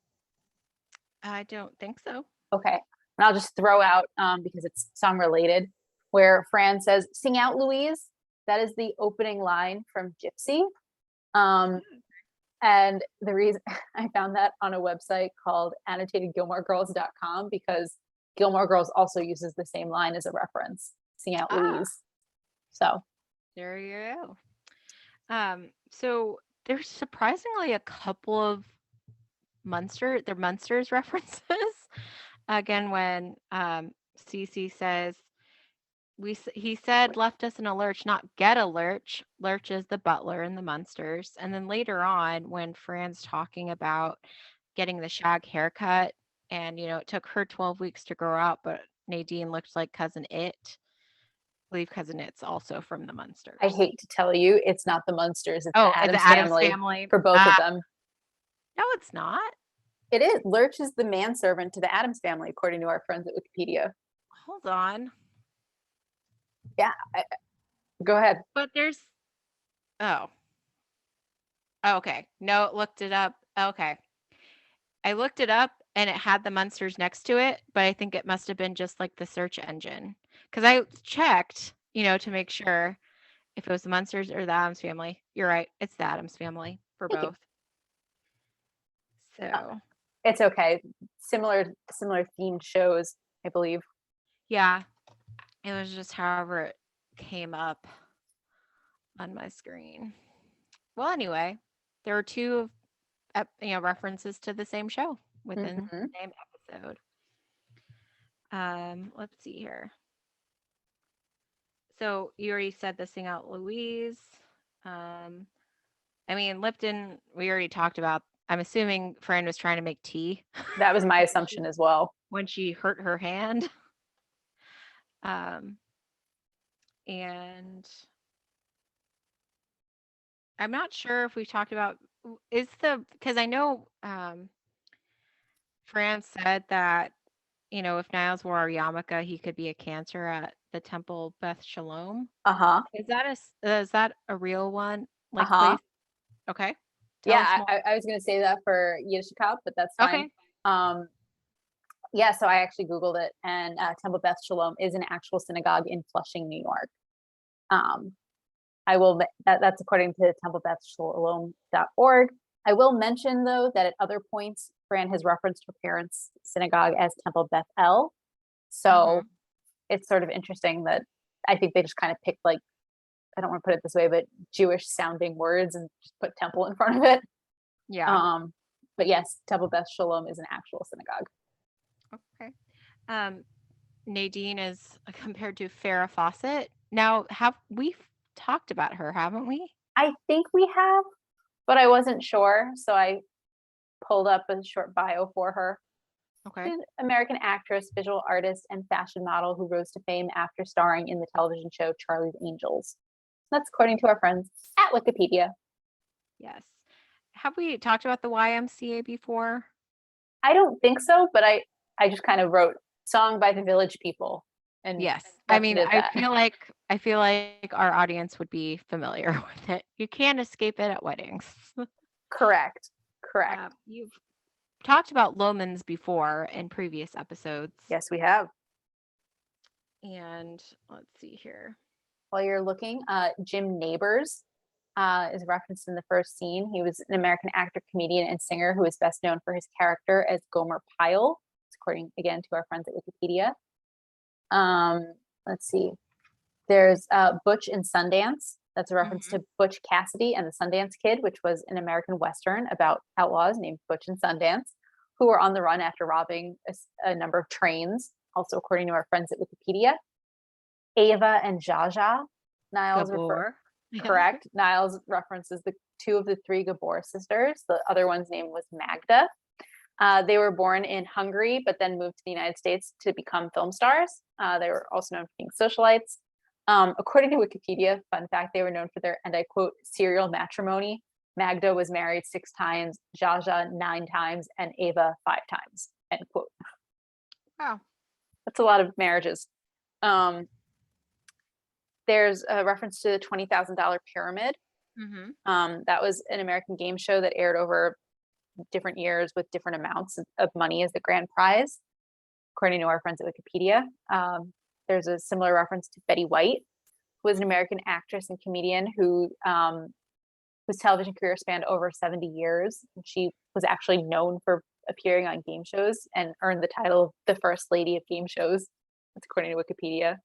Speaker 1: I don't think so.
Speaker 2: Okay. And I'll just throw out, because it's song related, where Fran says, "Sing out, Louise." That is the opening line from Gypsy. Um, and the reason I found that on a website called annotedgilmoregirls.com because Gilmore Girls also uses the same line as a reference, "Sing out,
Speaker 1: Ah,
Speaker 2: Louise." So,
Speaker 1: there you go. So there's surprisingly a couple of Munsters references. Again, when Cece says he said left us in a lurch, not get a lurch. Lurch is the butler in the Munsters. And then later on, when Fran's talking about getting the shag haircut, and it took her 12 weeks to grow out, but Nadine looked like cousin It. I believe cousin It's also from the
Speaker 2: I
Speaker 1: Munsters.
Speaker 2: hate to tell you, it's not the Munsters, it's
Speaker 1: Oh,
Speaker 2: the
Speaker 1: the
Speaker 2: Adams
Speaker 1: Adams
Speaker 2: family
Speaker 1: family.
Speaker 2: for both of them.
Speaker 1: No, it's not.
Speaker 2: It is. Lurch is the manservant to the Adams family, according to our friends at Wikipedia.
Speaker 1: Hold on.
Speaker 2: Yeah, go ahead.
Speaker 1: But there's oh. Okay. No, looked it up. Okay. I looked it up and it had the Munsters next to it, but I think it must have been just like the search engine. Because I checked, to make sure if it was the Munsters or the Adams family. You're right. It's the Adams family for
Speaker 2: Thank you.
Speaker 1: both. So
Speaker 2: It's okay. Similar themed shows, I believe.
Speaker 1: yeah, it was just however it came up on my screen. Well, anyway, there were two references to the same show within the
Speaker 2: Hmm.
Speaker 1: same episode. Let's see here. So you already said the Sing Out Louise. Um, I mean, Lipton, we already talked about I'm assuming Fran was trying to make tea
Speaker 2: That was my assumption as well.
Speaker 1: when she hurt her hand. Um, and I'm not sure if we've talked about because I know Fran said that, if Niles wore a yarmulke, he could be a cancer at the Temple Beth Shalom.
Speaker 2: Uh-huh.
Speaker 1: Is that a real one? Like
Speaker 2: Uh-huh.
Speaker 1: place? Okay. Tell us
Speaker 2: Yeah,
Speaker 1: more.
Speaker 2: I was gonna say that for Yiddishkeit, but that's fine.
Speaker 1: Okay.
Speaker 2: Yeah, so I actually Googled it, and Temple Beth Shalom is an actual synagogue in Flushing, New York. Um, that's according to templebethshalom.org. I will mention, though, that at other points, Fran has referenced her parents' synagogue as Temple Beth El. So it's sort of interesting that I think they just kind of picked, like, I don't want to put it this way, but Jewish sounding words and just put temple in front of it.
Speaker 1: Yeah.
Speaker 2: But yes, Temple Beth Shalom is an actual synagogue.
Speaker 1: Okay. Nadine is compared to Farrah Fawcett. Now, have we talked about her, haven't we?
Speaker 2: I think we have, but I wasn't sure, so I pulled up a short bio for her.
Speaker 1: Okay.
Speaker 2: She's an American actress, visual artist, and fashion model who rose to fame after starring in the television show Charlie's Angels. That's according to our friends at Wikipedia.
Speaker 1: Yes. Have we talked about the YMCA before?
Speaker 2: I don't think so, but I just kind of wrote song by the Village People, and
Speaker 1: Yes. I
Speaker 2: left it
Speaker 1: mean,
Speaker 2: at that.
Speaker 1: I feel like our audience would be familiar with it. You can't escape it at weddings.
Speaker 2: Correct.
Speaker 1: You've talked about Lomans before in previous episodes.
Speaker 2: Yes, we have.
Speaker 1: And let's see here.
Speaker 2: While you're looking, Jim Nabors is referenced in the first scene. He was an American actor, comedian, and singer who is best known for his character as Gomer Pyle, according again to our friends at Wikipedia. Let's see. There's Butch and Sundance. That's a reference to Butch Cassidy and the Sundance Kid, which was an American Western about outlaws named Butch and Sundance, who were on the run after robbing a number of trains, also according to our friends at Wikipedia. Ava and Jaja. Niles
Speaker 1: Gabor.
Speaker 2: correct. Niles references the two of the three Gabor sisters. The other one's name was Magda. They were born in Hungary, but then moved to the United States to become film stars. They were also known for being socialites. According to Wikipedia, fun fact, they were known for their, and I quote, serial matrimony. Magda was married 6 times, Jaja 9 times, and Ava 5 times, end quote.
Speaker 1: Wow.
Speaker 2: That's a lot of marriages. There's a reference to the $20,000 pyramid. That was an American game show that aired over different years with different amounts of money as the grand prize, according to our friends at Wikipedia. There's a similar reference to Betty White, who was an American actress and comedian whose television career spanned over 70 years. She was actually known for appearing on game shows and earned the title of the First Lady of Game Shows. That's according to Wikipedia.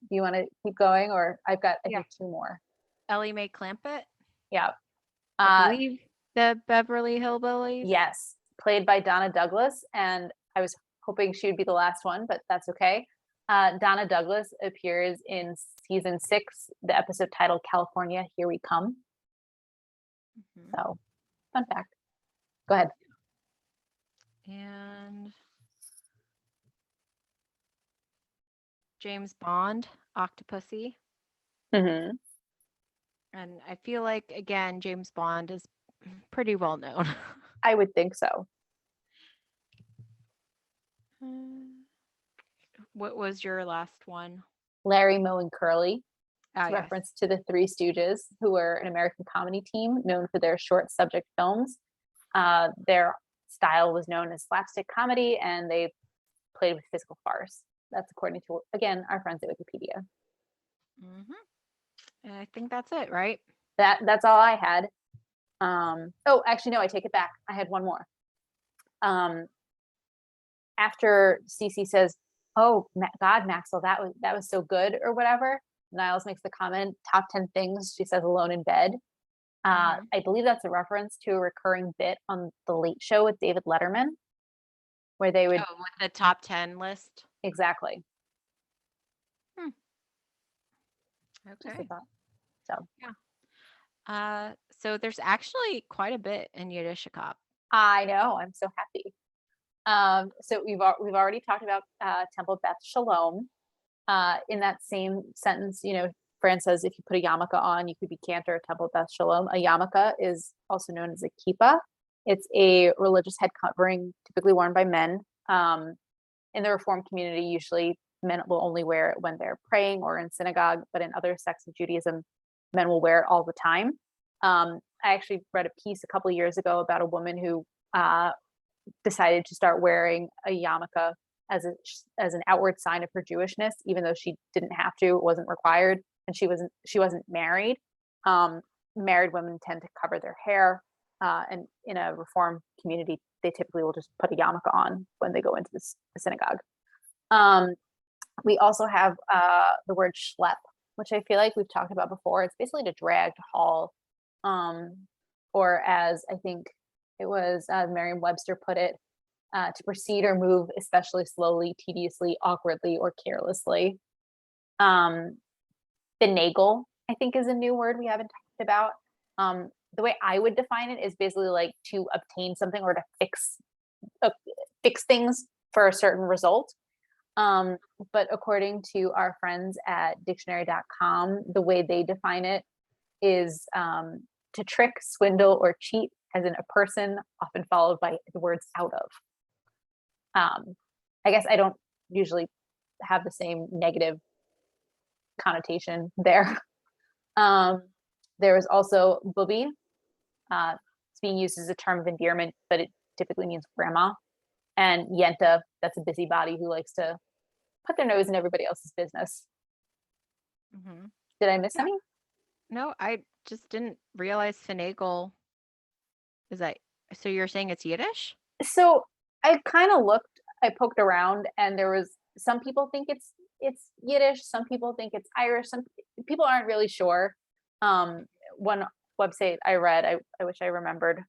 Speaker 2: Do you want to keep going, or I've got I think 2 more.
Speaker 1: Ellie Mae Clampett.
Speaker 2: Yeah.
Speaker 1: I believe the Beverly Hillbillies.
Speaker 2: Yes, played by Donna Douglas, and I was hoping she would be the last one, but that's okay. Donna Douglas appears in season 6, the episode titled California, Here We Come. So, fun fact. Go ahead.
Speaker 1: And James Bond, Octopussy. And I feel like, again, James Bond is pretty well known.
Speaker 2: I would think so.
Speaker 1: What was your last one?
Speaker 2: Larry, Moe, and Curly.
Speaker 1: Yes.
Speaker 2: Reference to the Three Stooges, who were an American comedy team known for their short subject films. Their style was known as slapstick comedy, and they played with physical farce. That's according to, again, our friends at Wikipedia.
Speaker 1: And I think that's it, right?
Speaker 2: That's all I had. Oh, actually, no, I take it back. I had one more. After Cece says, "Oh, God, Maxwell, that was so good," or whatever, Niles makes the comment, "Top 10 things," she says, "alone in bed." I believe that's a reference to a recurring bit on The Late Show with David Letterman, where they would...
Speaker 1: with the top 10 list.
Speaker 2: Exactly.
Speaker 1: Okay.
Speaker 2: So.
Speaker 1: Yeah. So there's actually quite a bit in Yiddishakop.
Speaker 2: I know. I'm so happy. So we've already talked about Temple Beth Shalom. In that same sentence, Fran says if you put a yarmulke on, you could be Cantor, Temple Beth Shalom. A yarmulke is also known as a kippah. It's a religious head covering typically worn by men. In the Reformed community, usually men will only wear it when they're praying or in synagogue, but in other sects of Judaism, men will wear it all the time. I actually read a piece a couple of years ago about a woman who decided to start wearing a yarmulke as an outward sign of her Jewishness, even though she didn't have to, it wasn't required, and she wasn't married. Married women tend to cover their hair, and in a Reform community, they typically will just put a yarmulke on when they go into the synagogue. We also have the word schlep, which I feel like we've talked about before. It's basically to drag, to haul, or as I think it was Merriam-Webster put it, to proceed or move, especially slowly, tediously, awkwardly, or carelessly. Finagle, I think, is a new word we haven't talked about. The way I would define it is basically like to obtain something or to fix things for a certain result. But according to our friends at dictionary.com, the way they define it is to trick, swindle, or cheat, as in a person, often followed by the words out of. I guess I don't usually have the same negative connotation there. There is also booby. It's being used as a term of endearment, but it typically means grandma. And yenta, that's a busybody who likes to put their nose in everybody else's business.
Speaker 1: Mm-hmm.
Speaker 2: Did I miss any?
Speaker 1: No, I just didn't realize finagle is that. So you're saying it's Yiddish?
Speaker 2: So I kind of poked around, and there was some people think it's Yiddish, some people think it's Irish, some people aren't really sure. One website I read, I wish I remembered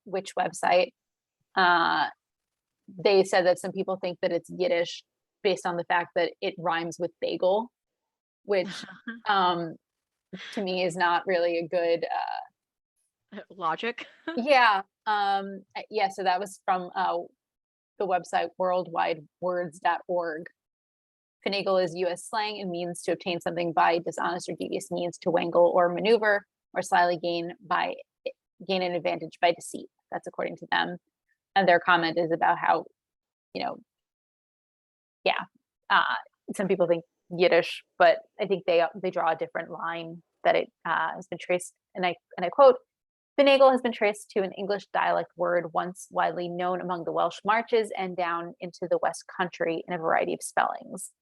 Speaker 2: which website. They said that some people think that it's Yiddish based on the fact that it rhymes with bagel, which to me is not really a good
Speaker 1: logic.
Speaker 2: yeah. So that was from the website worldwidewords.org. Finagle is US slang and means to obtain something by dishonest or devious means, to wangle or maneuver, or slyly gain an advantage by deceit. That's according to them. And their comment is about how, some people think Yiddish, but I think they draw a different line that it has been traced, and I quote, "Finagle has been traced to an English dialect word once widely known among the Welsh marches and down into the West Country in a variety of spellings."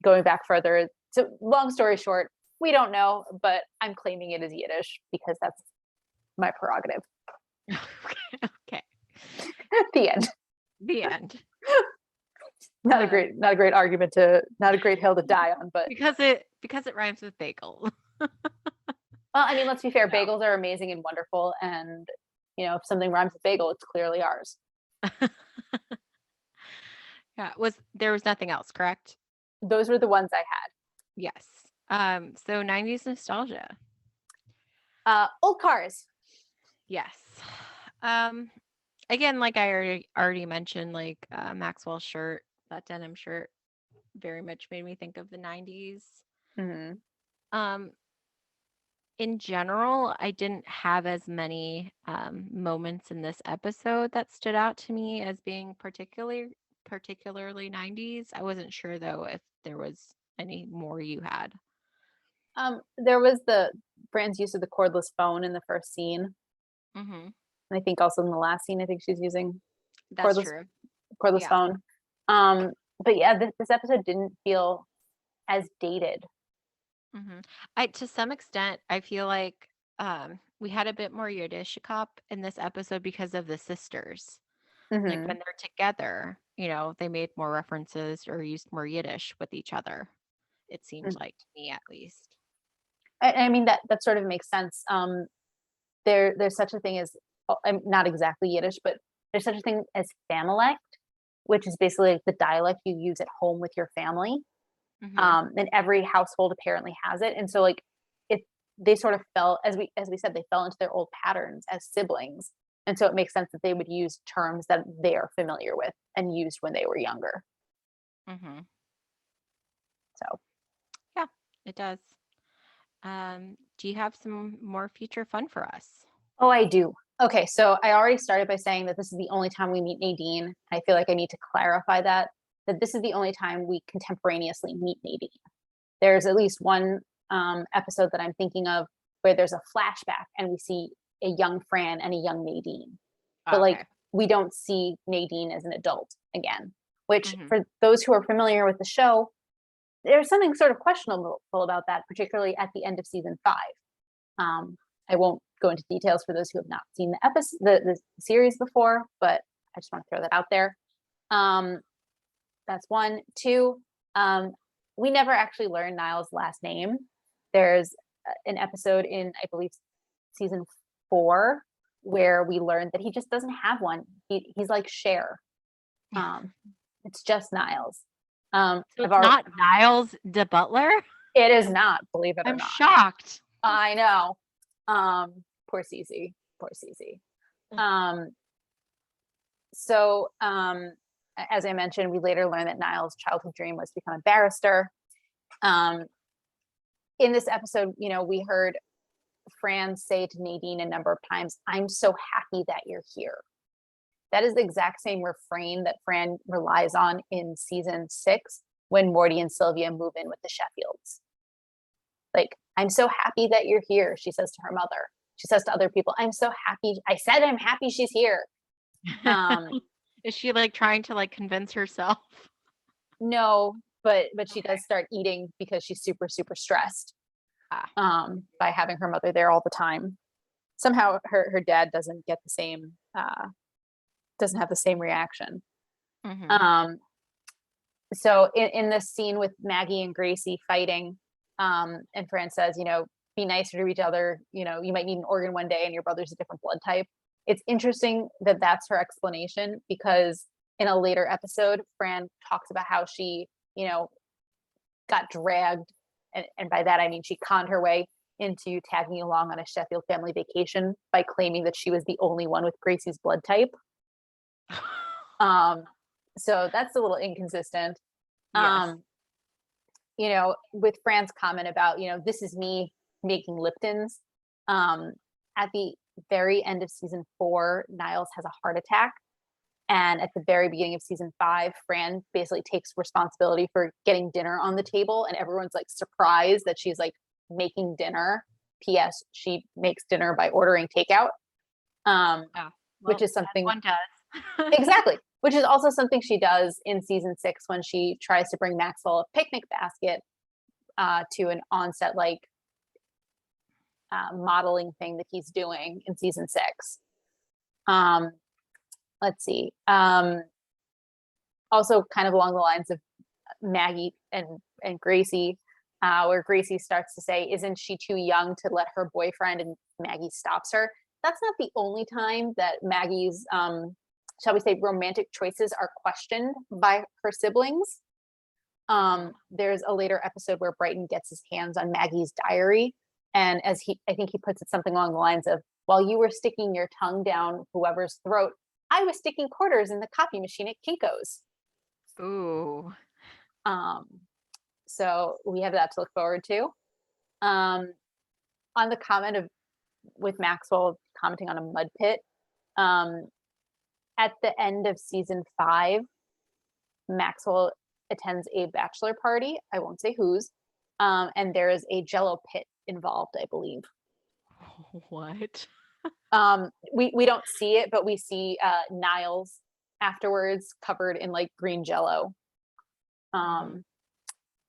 Speaker 2: Going back further, so long story short, we don't know, but I'm claiming it is Yiddish because that's my prerogative.
Speaker 1: Okay.
Speaker 2: The end.
Speaker 1: The end.
Speaker 2: Not a great argument not a great hill to die on, but
Speaker 1: because it rhymes with bagel.
Speaker 2: Well, I mean, let's be fair. Bagels are amazing and wonderful, and if something rhymes with bagel, it's clearly ours.
Speaker 1: Yeah, there was nothing else, correct?
Speaker 2: Those were the ones I had.
Speaker 1: Yes. So 90s nostalgia.
Speaker 2: Old cars.
Speaker 1: Yes. Again, like I already mentioned, like Maxwell's shirt, that denim shirt, very much made me think of the 90s.
Speaker 2: Mm-hmm.
Speaker 1: In general, I didn't have as many moments in this episode that stood out to me as being particularly 90s. I wasn't sure though if there was any more you had.
Speaker 2: There was the Fran's use of the cordless phone in the first scene.
Speaker 1: Mm-hmm.
Speaker 2: And I think also in the last scene, I think she's using
Speaker 1: That's true.
Speaker 2: Cordless phone. But yeah, this episode didn't feel as dated.
Speaker 1: Mm-hmm. To some extent, I feel like we had a bit more Yiddishakop in this episode because of the sisters.
Speaker 2: Mm-hmm.
Speaker 1: Like when they're together, they made more references or used more Yiddish with each other. It seemed like to me, at least.
Speaker 2: I mean that sort of makes sense. There's such a thing as, not exactly Yiddish, but there's such a thing as familect, which is basically the dialect you use at home with your family.
Speaker 1: Mm-hmm.
Speaker 2: And every household apparently has it. And so like they sort of fell, as we said, they fell into their old patterns as siblings. And so it makes sense that they would use terms that they are familiar with and used when they were younger.
Speaker 1: Mm-hmm.
Speaker 2: So,
Speaker 1: Yeah, it does. Do you have some more future fun for us?
Speaker 2: oh, I do. Okay, so I already started by saying that this is the only time we meet Nadine. I feel like I need to clarify that this is the only time we contemporaneously meet Nadine. There's at least one episode that I'm thinking of where there's a flashback and we see a young Fran and a young Nadine. But like
Speaker 1: Okay.
Speaker 2: we don't see Nadine as an adult again, which
Speaker 1: Mm-hmm.
Speaker 2: for those who are familiar with the show, there's something sort of questionable about that, particularly at the end of season 5. I won't go into details for those who have not seen the episode, the series before, but I just want to throw that out there. That's one. Two, we never actually learn Niall's last name. There's an episode in, I believe, season 4 where we learned that he just doesn't have one. He's like Cher. It's just Niall's.
Speaker 1: So
Speaker 2: I've
Speaker 1: it's
Speaker 2: already,
Speaker 1: not Niles de Butler?
Speaker 2: it is not, believe it or
Speaker 1: I'm
Speaker 2: not.
Speaker 1: shocked.
Speaker 2: I know. Poor Cece. Poor Cece. So as I mentioned, we later learned that Niall's childhood dream was to become a barrister. In this episode, we heard Fran say to Nadine a number of times, "I'm so happy that you're here." That is the exact same refrain that Fran relies on in season 6 when Morty and Sylvia move in with the Sheffields. Like, "I'm so happy that you're here," she says to her mother. She says to other people, "I'm so happy. I said I'm happy she's here."
Speaker 1: Is she like trying to like convince herself?
Speaker 2: No, but she does start eating because she's super, super stressed by having her mother there all the time. Somehow her dad doesn't get the same, doesn't have the same reaction.
Speaker 1: Mm-hmm.
Speaker 2: So in this scene with Maggie and Gracie fighting, and Fran says, be nicer to each other. You might need an organ one day and your brother's a different blood type. It's interesting that that's her explanation, because in a later episode, Fran talks about how she, got dragged. And by that, I mean, she conned her way into tagging along on a Sheffield family vacation by claiming that she was the only one with Gracie's blood type. So that's a little inconsistent.
Speaker 1: Yes.
Speaker 2: With Fran's comment about, this is me making Liptons. At the very end of season 4, Niles has a heart attack. And at the very beginning of season 5, Fran basically takes responsibility for getting dinner on the table. And everyone's like surprised that she's like making dinner. P.S. She makes dinner by ordering takeout. Which is something
Speaker 1: one does.
Speaker 2: exactly, which is also something she does in season 6 when she tries to bring Maxwell a picnic basket to an onset like modeling thing that he's doing in season 6. Let's see. Also kind of along the lines of Maggie and Gracie, where Gracie starts to say, "Isn't she too young to let her boyfriend?" And Maggie stops her. That's not the only time that Maggie's, shall we say, romantic choices are questioned by her siblings. There's a later episode where Brighton gets his hands on Maggie's diary. And I think he puts it something along the lines of, "While you were sticking your tongue down whoever's throat, I was sticking quarters in the copy machine at Kinko's."
Speaker 1: Ooh.
Speaker 2: So we have that to look forward to. On the comment of with Maxwell commenting on a mud pit, at the end of season 5, Maxwell attends a bachelor party. I won't say whose. And there is a Jello pit involved, I believe.
Speaker 1: What?
Speaker 2: We don't see it, but we see Niles afterwards covered in like green Jello.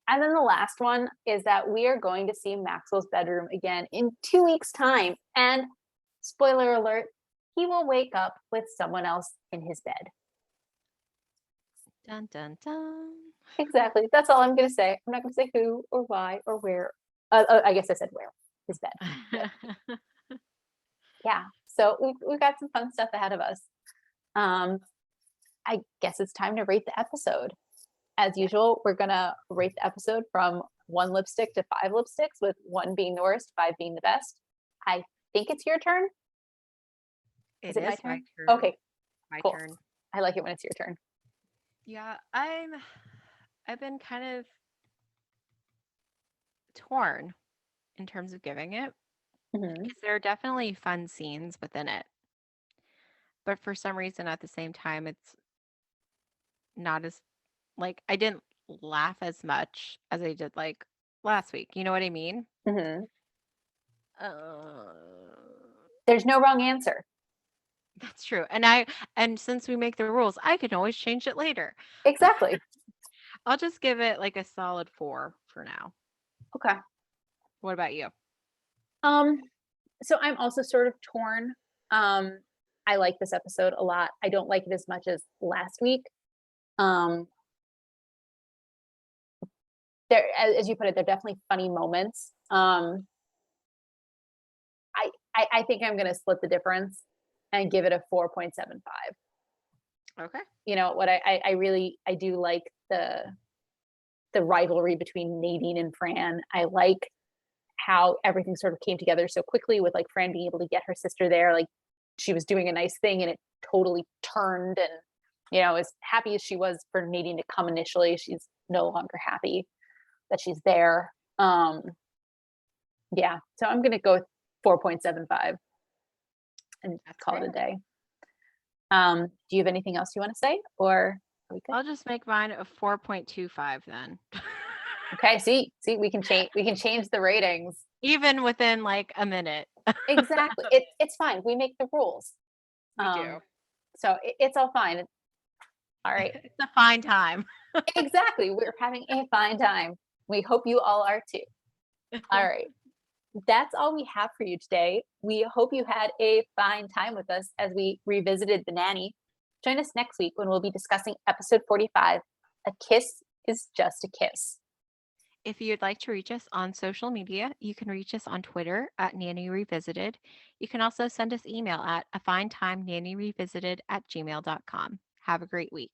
Speaker 2: And then the last one is that we are going to see Maxwell's bedroom again in 2 weeks' time. And spoiler alert, he will wake up with someone else in his bed.
Speaker 1: Dun dun dun.
Speaker 2: Exactly. That's all I'm going to say. I'm not going to say who or why or where. I guess I said where. His bed. Yeah. So we've got some fun stuff ahead of us. I guess it's time to rate the episode. As usual, we're going to rate the episode from 1 lipstick to 5 lipsticks, with 1 being the worst, 5 being the best. I think it's your turn. Is
Speaker 1: It
Speaker 2: it my
Speaker 1: is my
Speaker 2: turn?
Speaker 1: turn.
Speaker 2: Okay,
Speaker 1: My
Speaker 2: cool.
Speaker 1: turn.
Speaker 2: I like it when it's your turn.
Speaker 1: Yeah, I've been kind of torn in terms of giving it
Speaker 2: Mhm.
Speaker 1: because there are definitely fun scenes within it. But for some reason at the same time it's not as like I didn't laugh as much as I did like last week. You know what I mean?
Speaker 2: Mhm.
Speaker 1: Uh,
Speaker 2: There's no wrong answer.
Speaker 1: that's true. And since we make the rules, I can always change it later.
Speaker 2: Exactly.
Speaker 1: I'll just give it like a solid 4 for now.
Speaker 2: Okay.
Speaker 1: What about you?
Speaker 2: Um, so I'm also sort of torn. Um, I like this episode a lot. I don't like it as much as last week. Um, there, as you put it, there are definitely funny moments. I think I'm gonna split the difference and give it a 4.75.
Speaker 1: Okay.
Speaker 2: You know what I really I do like the rivalry between Nadine and Fran. I like how everything sort of came together so quickly with like Fran being able to get her sister there. Like she was doing a nice thing and it totally turned. And, as happy as she was for Nadine to come initially, she's no longer happy that she's there. Yeah. So I'm going to go with 4.75 and
Speaker 1: That's
Speaker 2: call it a
Speaker 1: fair.
Speaker 2: day. Do you have anything else you want to say or are we good?
Speaker 1: I'll just make mine a 4.25 then.
Speaker 2: Okay. See, we can change the ratings.
Speaker 1: Even within like a minute.
Speaker 2: Exactly. It's fine. We make the rules.
Speaker 1: We do.
Speaker 2: So it's all fine. All right.
Speaker 1: It's a fine time.
Speaker 2: Exactly. We're having a fine time. We hope you all are too. All right. That's all we have for you today. We hope you had a fine time with us as we revisited The Nanny. Join us next week when we'll be discussing episode 45, A Kiss is Just a Kiss.
Speaker 1: If you'd like to reach us on social media, you can reach us on Twitter at Nanny Revisited. You can also send us email at afinetimenannyrevisited@gmail.com. Have a great week.